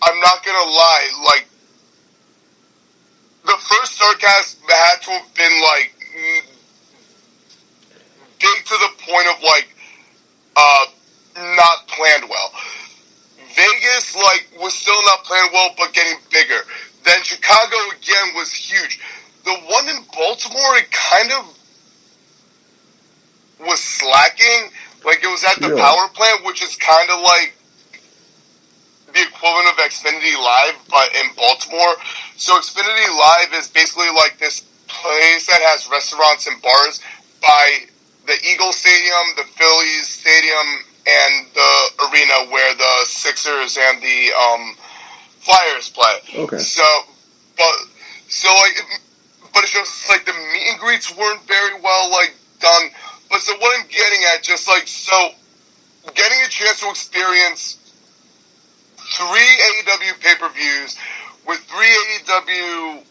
I'm not gonna lie, like, the first Starcast had to have been, like, big to the point of, like, not planned well. Vegas, like, was still not planned well, but getting bigger. Then Chicago, again, was huge. The one in Baltimore, it kind of was slacking. Like, it was at the power plant, which is kind of like the equivalent of Xfinity Live, but in Baltimore. So Xfinity Live is basically like this place that has restaurants and bars by the Eagles Stadium, the Phillies Stadium, and the arena where the Sixers and the Flyers play. Okay. But it's just like the meet and greets weren't very well like done. But so what I'm getting at, just like, so getting a chance to experience 3 AEW pay-per-views with 3 AEW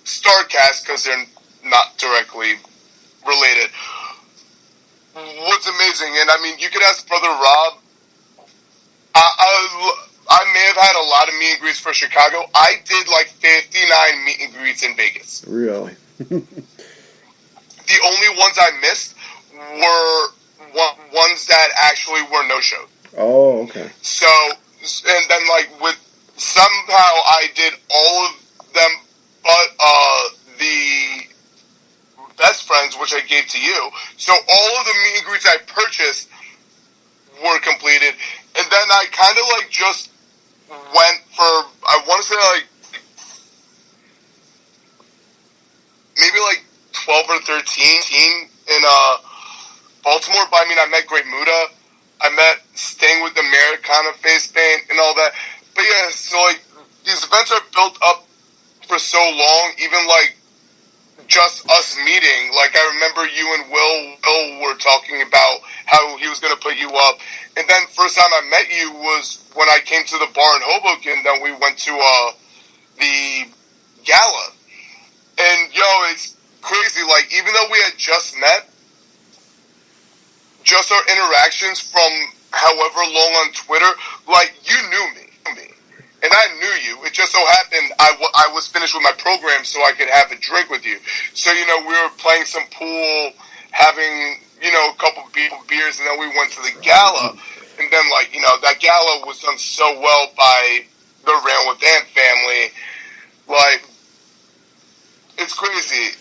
Starcasts, because they're not directly related, was amazing. And I mean, you could ask Brother Rob. I may have had a lot of meet and greets for Chicago. I did like 59 meet and greets in Vegas. Really? The only ones I missed were ones that actually were no-show. Oh, okay. So, and then like somehow I did all of them but the best friends, which I gave to you. So all of the meet and greets I purchased were completed. And then I kind of like just went for, I want to say like, maybe like 12 or 13 in Baltimore. But I mean, I met Great Muda. I met Sting with the Americana face paint and all that. But yeah, so like, these events are built up for so long, even like just us meeting. Like, I remember you and Will were talking about how he was going to put you up. And then first time I met you was when I came to the bar in Hoboken. Then we went to the gala. And, it's crazy. Like, even though we had just met, just our interactions from however long on Twitter, like, you knew me. And I knew you. It just so happened I was finished with my program so I could have a drink with you. So, we were playing some pool, having, a couple beers, and then we went to the gala. And then, like, that gala was done so well by the Rail with Ant family. Like, it's crazy.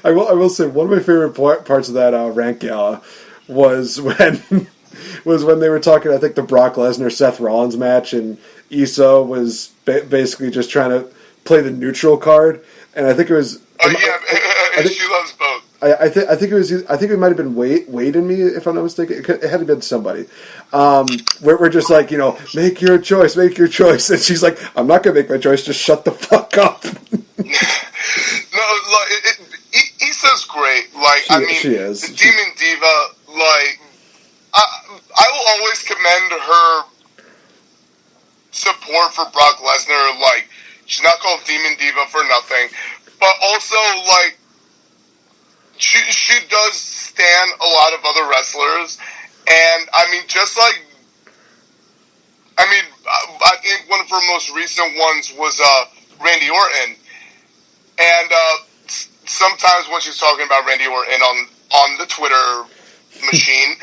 I will say one of my favorite parts of that rant gala was when they were talking, I think, the Brock Lesnar Seth Rollins match, and Issa was basically just trying to play the neutral card, and I think it was. Oh yeah, she loves both. I think it might have been Wade and me, if I'm not mistaken. It had to have been somebody. We're just like, make your choice, and she's like, I'm not gonna make my choice. Just shut the fuck up. No, like Issa's great. Like, she is. The Demon Diva. Like, I will always commend her support for Brock Lesnar. Like, she's not called Demon Diva for nothing, but also like she does stand a lot of other wrestlers, and I think one of her most recent ones was Randy Orton, and sometimes when she's talking about Randy Orton on the Twitter machine,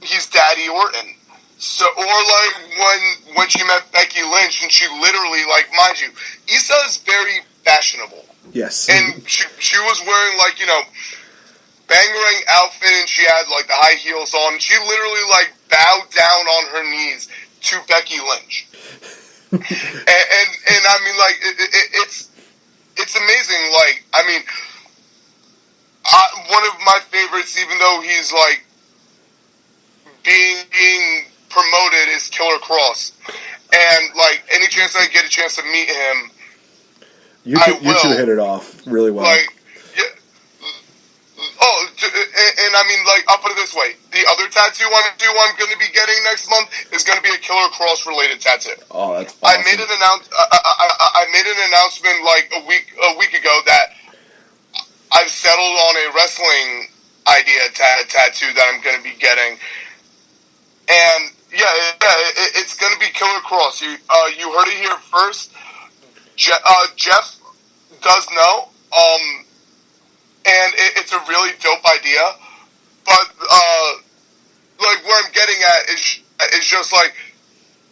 he's Daddy Orton. So, or like when she met Becky Lynch, and she literally, like, mind you, Issa is very fashionable. Yes. And she was wearing, like, bang-rang outfit, and she had, like, the high heels on. And she literally, like, bowed down on her knees to Becky Lynch. and I mean, like, it's amazing. Like, I mean, one of my favorites, even though he's, like, being promoted, is Killer Cross. And, like, any chance I get a chance to meet him, you two hit it off really well. Like, yeah. Oh, and I mean, like, I'll put it this way. The other tattoo I'm going to be getting next month is going to be a Killer Cross related tattoo. Oh, that's awesome. I made an announcement like a week ago that I've settled on a wrestling idea tattoo that I'm going to be getting. And it's going to be Killer Cross. You heard it here first. Jeff does know, and it's a really dope idea. But like where I'm getting at is just like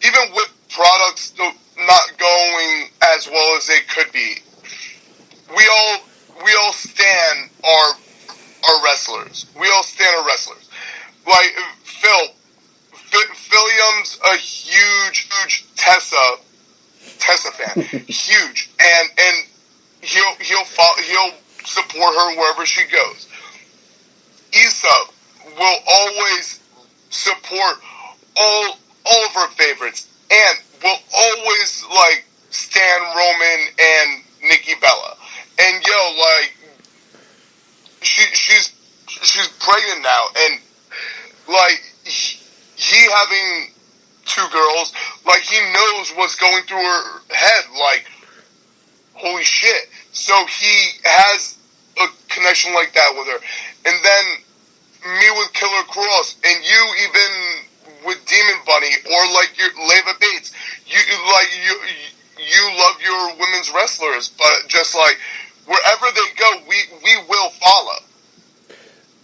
even with products not going as well as they could be, we all stand our wrestlers. We all stand our wrestlers. Like Philium's a huge Tessa fan, huge, and he'll support her wherever she goes. Issa will always support all of her favorites, and will always like stand Roman and Nikki Bella. And she's pregnant now, and like he having two girls, like he knows what's going through her head, like holy shit. So he has a connection like that with her. And then me with Killer Cross, and you even with Demon Bunny, or like your Leva Bates, you love your women's wrestlers, but just like wherever they go, we will follow.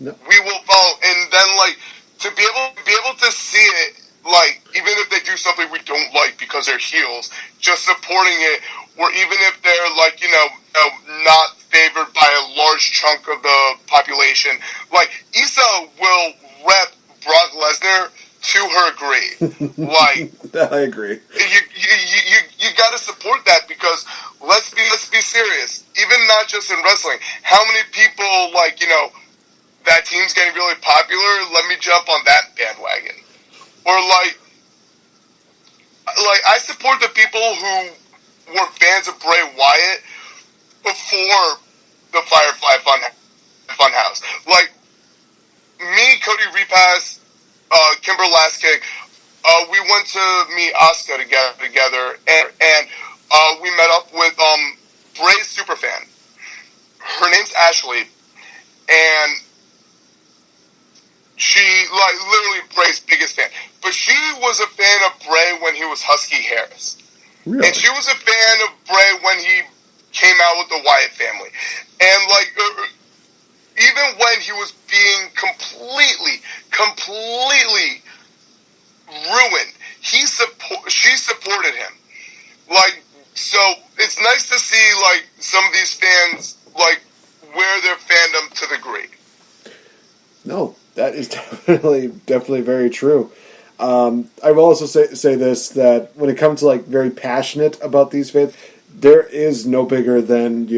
No. We will follow, and then like to be able to see it, like even if they do something we don't like because they're heels, just supporting it, or even if they're like not favored by a large chunk of the population, like Issa will rep Brock Lesnar to her grave. Like I agree. You got to support that, because let's be serious. Even not just in wrestling, how many people like that team's getting really popular? Let me jump on that bandwagon. Or like I support the people who were fans of Bray Wyatt before the Firefly Funhouse. Like me, Cody Repass, Kimber Last Kick, we went to meet Asuka together, and we met up with Bray's superfan. Her name's Ashley, and she like literally Bray's biggest fan. But she was a fan of Bray when he was Husky Harris. Really? And she was a fan of Bray when he came out with the Wyatt family. And like even when he was being completely ruined, she supported him. Like, so it's nice to see like some of these fans like wear their fandom to the grave. No, that is definitely very true. I will also say this, that when it comes to like very passionate about these fans, there is no bigger than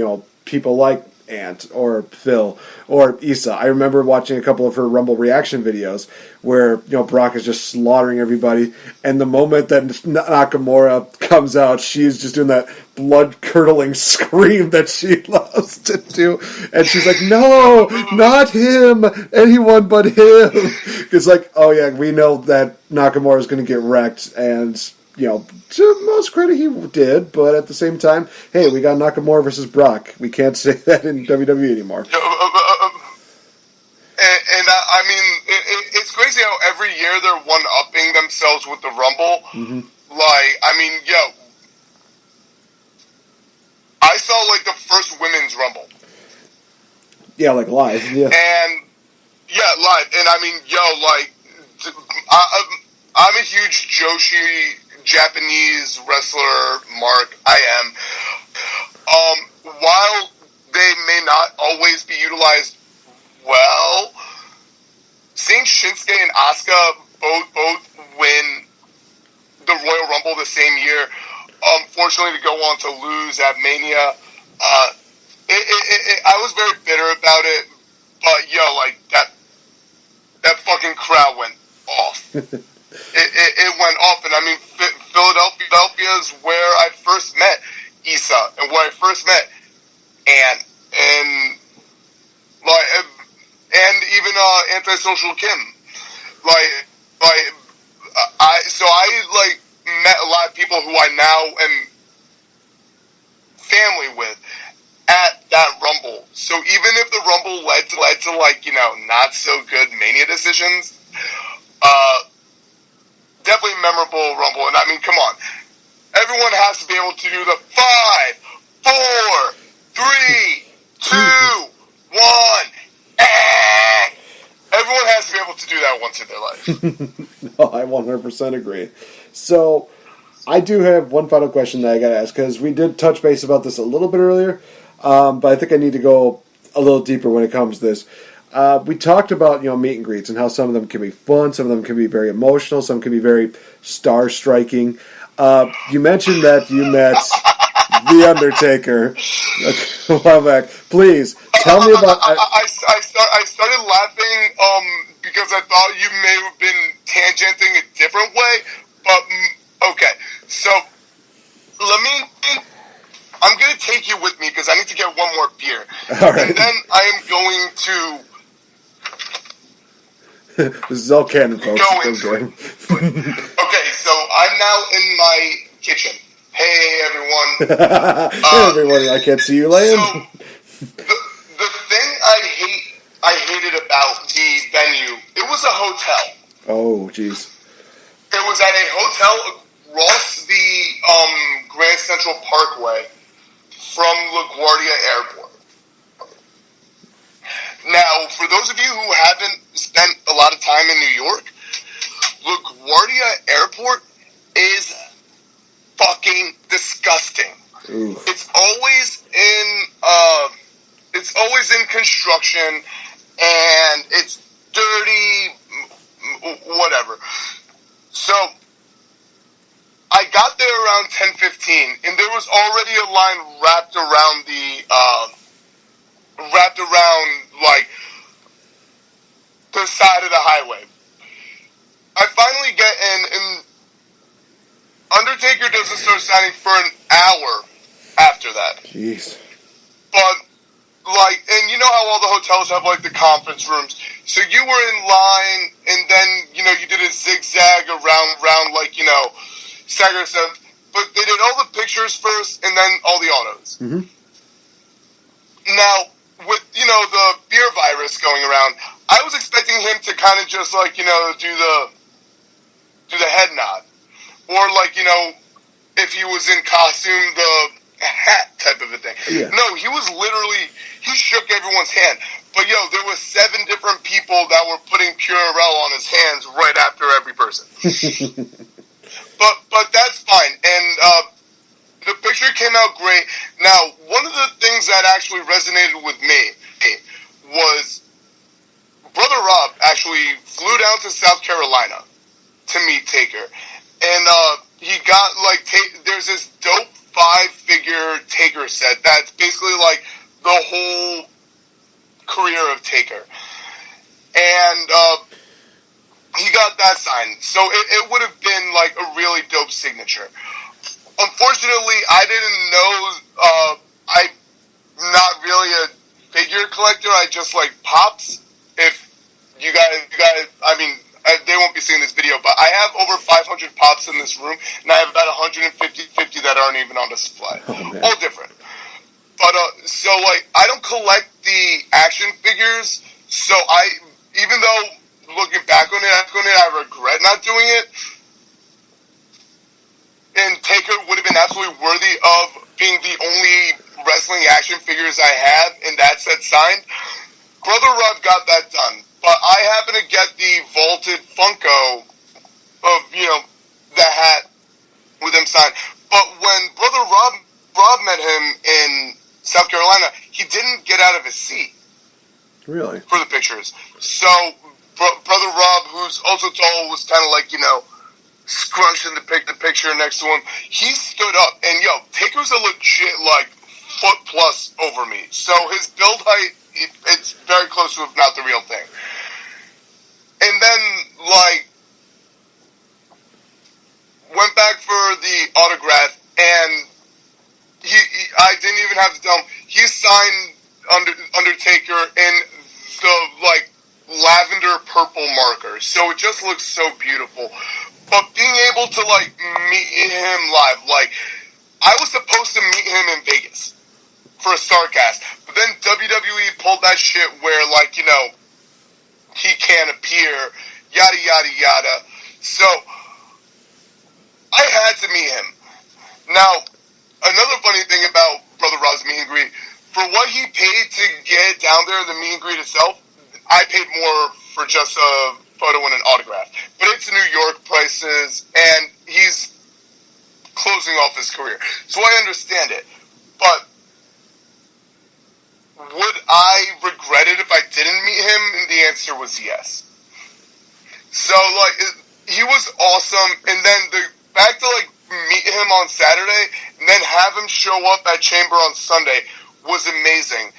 people like Ant or Phil or Issa. I remember watching a couple of her Rumble reaction videos where Brock is just slaughtering everybody, and the moment that Nakamura comes out, she's just doing that blood-curdling scream that she loves to do, and she's like, "No, not him, anyone but him." It's like, oh yeah, we know that Nakamura is going to get wrecked, and to most credit he did, but at the same time, hey, we got Nakamura versus Brock. We can't say that in WWE anymore. And I mean, it's crazy how every year they're one-upping themselves with the Rumble. Mm-hmm. Like, I mean, I saw like the first women's Rumble. Yeah, like live. Yeah. And live. And I mean, I'm a huge Joshi Japanese wrestler mark. I am. While they may not always be utilized well, seeing Shinsuke and Asuka both win the Royal Rumble the same year, unfortunately to go on to lose at Mania, I was very bitter about it, but like that fucking crowd went off. It went off, and I mean, Philadelphia is where I first met Issa, and where I first met Ant, and even Antisocial Kim. I met a lot of people who I now am family with at that Rumble. So even if the Rumble led to not so good Mania decisions, definitely memorable Rumble. And I mean, come on. Everyone has to be able to do the 5, 4, 3, 2, 1. Everyone has to be able to do that once in their life. No, I 100% agree. So, I do have one final question that I got to ask, because we did touch base about this a little bit earlier, but I think I need to go a little deeper when it comes to this. We talked about, meet and greets and how some of them can be fun, some of them can be very emotional, some can be very star-striking. You mentioned that you met The Undertaker a while back. Please, tell me about... I started laughing because I thought you may have been tangenting a different way, but okay. So, I'm going to take you with me because I need to get one more beer. All right. And then I am going to... This is all canon, folks. Okay, so I'm now in my kitchen. Hey, everyone. Hey, everyone. I can't see you laying. So, the thing I hated about the venue, it was a hotel. Oh, jeez. It was at a hotel across the Grand Central Parkway from LaGuardia Airport. Now, for those of you who haven't spent a lot of time in New York, LaGuardia Airport is fucking disgusting. Ooh. It's always in construction, and it's dirty, whatever. So, I got there around 10:15, and there was already a line wrapped around like the side of the highway. I finally get in, and Undertaker doesn't start signing for an hour after that. Jeez. But, and you know how all the hotels have, the conference rooms. So you were in line, and then, you did a zigzag around, stagger stuff. But they did all the pictures first, and then all the autos. Mm-hmm. Now, with, the beer virus going around, I was expecting him to kind of just, do the head nod. Or, if he was in costume, the hat type of a thing. Yeah. No, he shook everyone's hand. But, there was 7 different people that were putting Purell on his hands right after every person. But that's fine. And, the picture came out great. Now, one of the things that actually resonated with me was Brother Rob actually flew down to South Carolina to meet Taker. And he got, there's this dope 5-figure Taker set that's basically, the whole career of Taker. And he got that signed. So it would have been, a really dope signature. Unfortunately, I didn't know, I'm not really a figure collector. I just like pops. If you guys, I mean, they won't be seeing this video, but I have over 500 pops in this room, and I have about 150 that aren't even on display. Oh, all different. But, so, I don't collect the action figures, so even though, looking back on it, I regret not doing it. And Taker would have been absolutely worthy of being the only wrestling action figures I have in that set signed. Brother Rob got that done. But I happen to get the vaulted Funko of, the hat with him signed. But when Brother Rob met him in South Carolina, he didn't get out of his seat. Really? For the pictures. So, Brother Rob, who's also tall, was kind of scrunching the picture next to him. He stood up, and Taker's a legit foot plus over me. So his build height, it's very close to, if not the real thing. And then went back for the autograph, and I didn't even have to tell him. He signed Undertaker in the lavender purple marker, so it just looks so beautiful. But being able to, meet him live, I was supposed to meet him in Vegas for a StarCast, but then WWE pulled that shit where, he can't appear, yada, yada, yada. So, I had to meet him. Now, another funny thing about Brother Rob's meet and greet, for what he paid to get down there, the meet and greet itself, I paid more for just a photo and an autograph. But it's New York prices, and he's closing off his career. So I understand it. But would I regret it if I didn't meet him? And the answer was yes. So, he was awesome. And then the fact to, meet him on Saturday and then have him show up at Chamber on Sunday was amazing.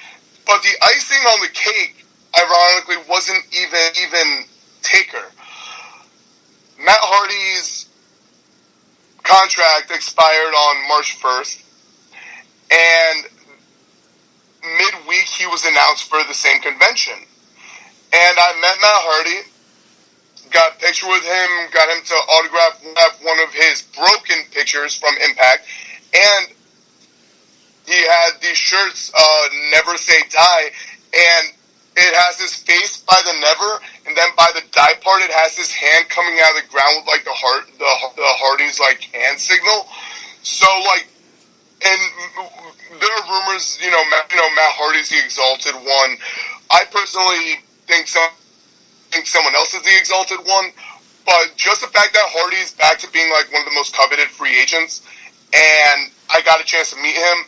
But the icing on the cake, ironically, wasn't even Taker. Matt Hardy's contract expired on March 1st, and midweek he was announced for the same convention. And I met Matt Hardy, got a picture with him, got him to autograph one of his broken pictures from Impact, and he had these shirts, Never Say Die, and it has his face by the never, and then by the die part, it has his hand coming out of the ground with the Hardy's hand signal. So and there are rumors, Matt Hardy's the Exalted One. I personally think someone else is the Exalted One, but just the fact that Hardy's back to being one of the most coveted free agents, and I got a chance to meet him,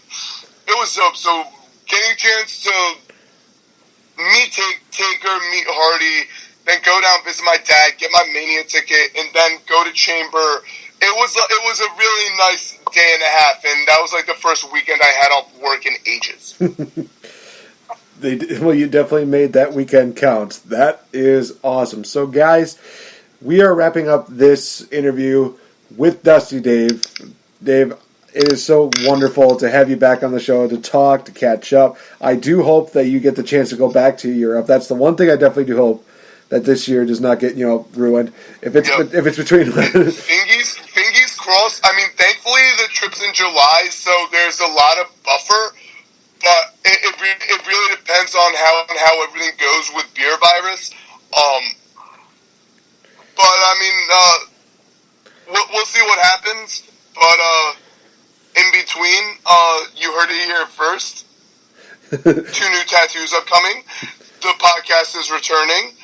it was dope. So getting a chance to meet Taker, meet Hardy, then go down, visit my dad, get my Mania ticket, and then go to Chamber. It was a really nice day and a half, and that was the first weekend I had off work in ages. Well, you definitely made that weekend count. That is awesome. So, guys, we are wrapping up this interview with Dusty Dave. Dave, it is so wonderful to have you back on the show, to talk, to catch up. I do hope that you get the chance to go back to Europe. That's the one thing I definitely do hope, that this year does not get, ruined. If it's between... Fingers crossed. I mean, thankfully the trip's in July, so there's a lot of buffer. But it really depends on how everything goes with beer virus. But I mean, we'll see what happens. But in between, you heard it here first. 2 new tattoos upcoming. The podcast is returning.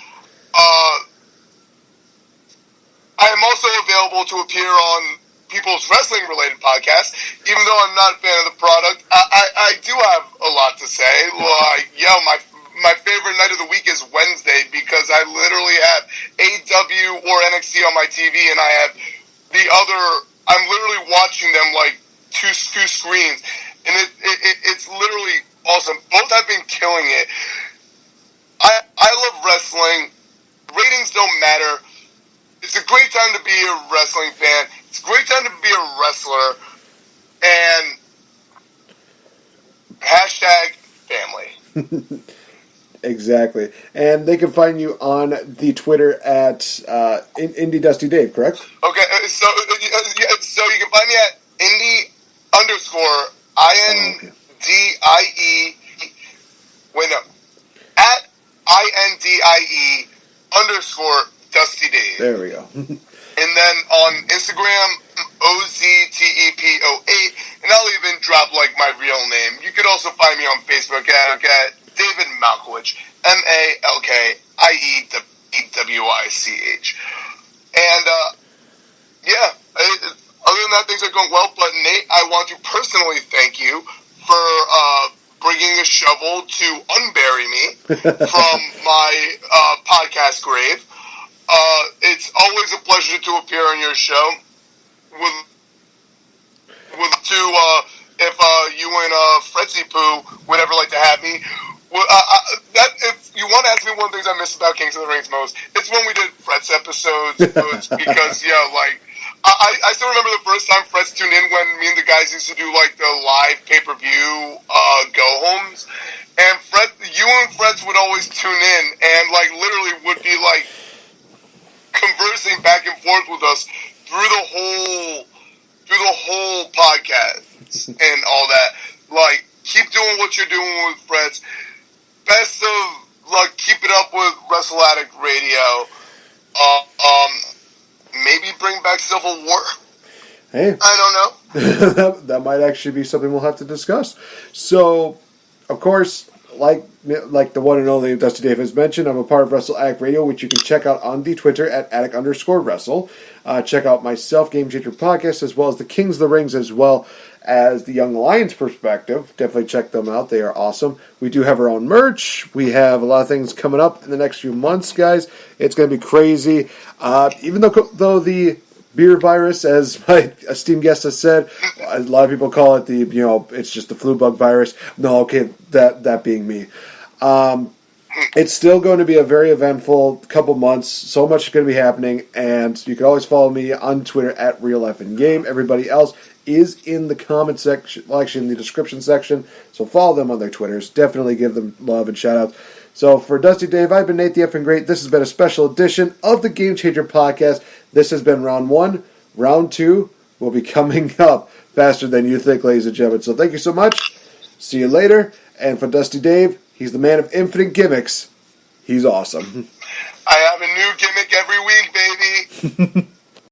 I am also available to appear on people's wrestling-related podcasts, even though I'm not a fan of the product. I do have a lot to say. My favorite night of the week is Wednesday, because I literally have AEW or NXT on my TV, and I have I'm literally watching them two screens, and it's literally awesome. Both have been killing it. I love wrestling. Ratings don't matter. It's a great time to be a wrestling fan. It's a great time to be a wrestler. And #family. Exactly. And they can find you on the Twitter at Indie Dusty Dave, correct? Okay, so you can find me at INDIE. Wait, no. At INDIE_Dusty Dave. There we go. And then on Instagram, OZTEP08, and I'll even drop my real name. You could also find me on Facebook at David Malkowicz, MALKIEWICH. And other than that, things are going well. But Nate, I want to personally thank you for bringing a shovel to unbury me from my podcast grave. It's always a pleasure to appear on your show. If you and Fretzy Poo would ever like to have me. If you want to ask me one of the things I miss about Kings of the Rings most, it's when we did Fretz episodes, because I still remember the first time Fretz tuned in when me and the guys used to do the live pay-per-view go-homes, and you and Fretz would always tune in and literally would be conversing back and forth with us through the whole podcast and all that. Keep doing what you're doing with Fretz. Best of luck. Keep it up with Wrestle Addict Radio. Maybe bring back Civil War. Hey. I don't know. That might actually be something we'll have to discuss. So, of course, like the one and only Dusty Dave has mentioned, I'm a part of Wrestle Addict Radio, which you can check out on the Twitter at Addict_Wrestle. Check out myself, Game Changer Podcast, as well as the Kings of the Rings, as well as the Young Lions Perspective. Definitely check them out. They are awesome. We do have our own merch. We have a lot of things coming up in the next few months, guys. It's going to be crazy. Even though the beer virus, as my esteemed guest has said, a lot of people call it it's just the flu bug virus. No, okay, that being me. It's still going to be a very eventful couple months. So much is going to be happening, and you can always follow me on Twitter at RealFNGame. Everybody else is in the comment section, well, actually in the description section, so follow them on their Twitters. Definitely give them love and shout-outs. So for Dusty Dave, I've been NateFNGreat. This has been a special edition of the Game Changer Podcast. This has been round 1. Round 2 will be coming up faster than you think, ladies and gentlemen. So thank you so much. See you later. And for Dusty Dave, he's the man of infinite gimmicks. He's awesome. I have a new gimmick every week, baby.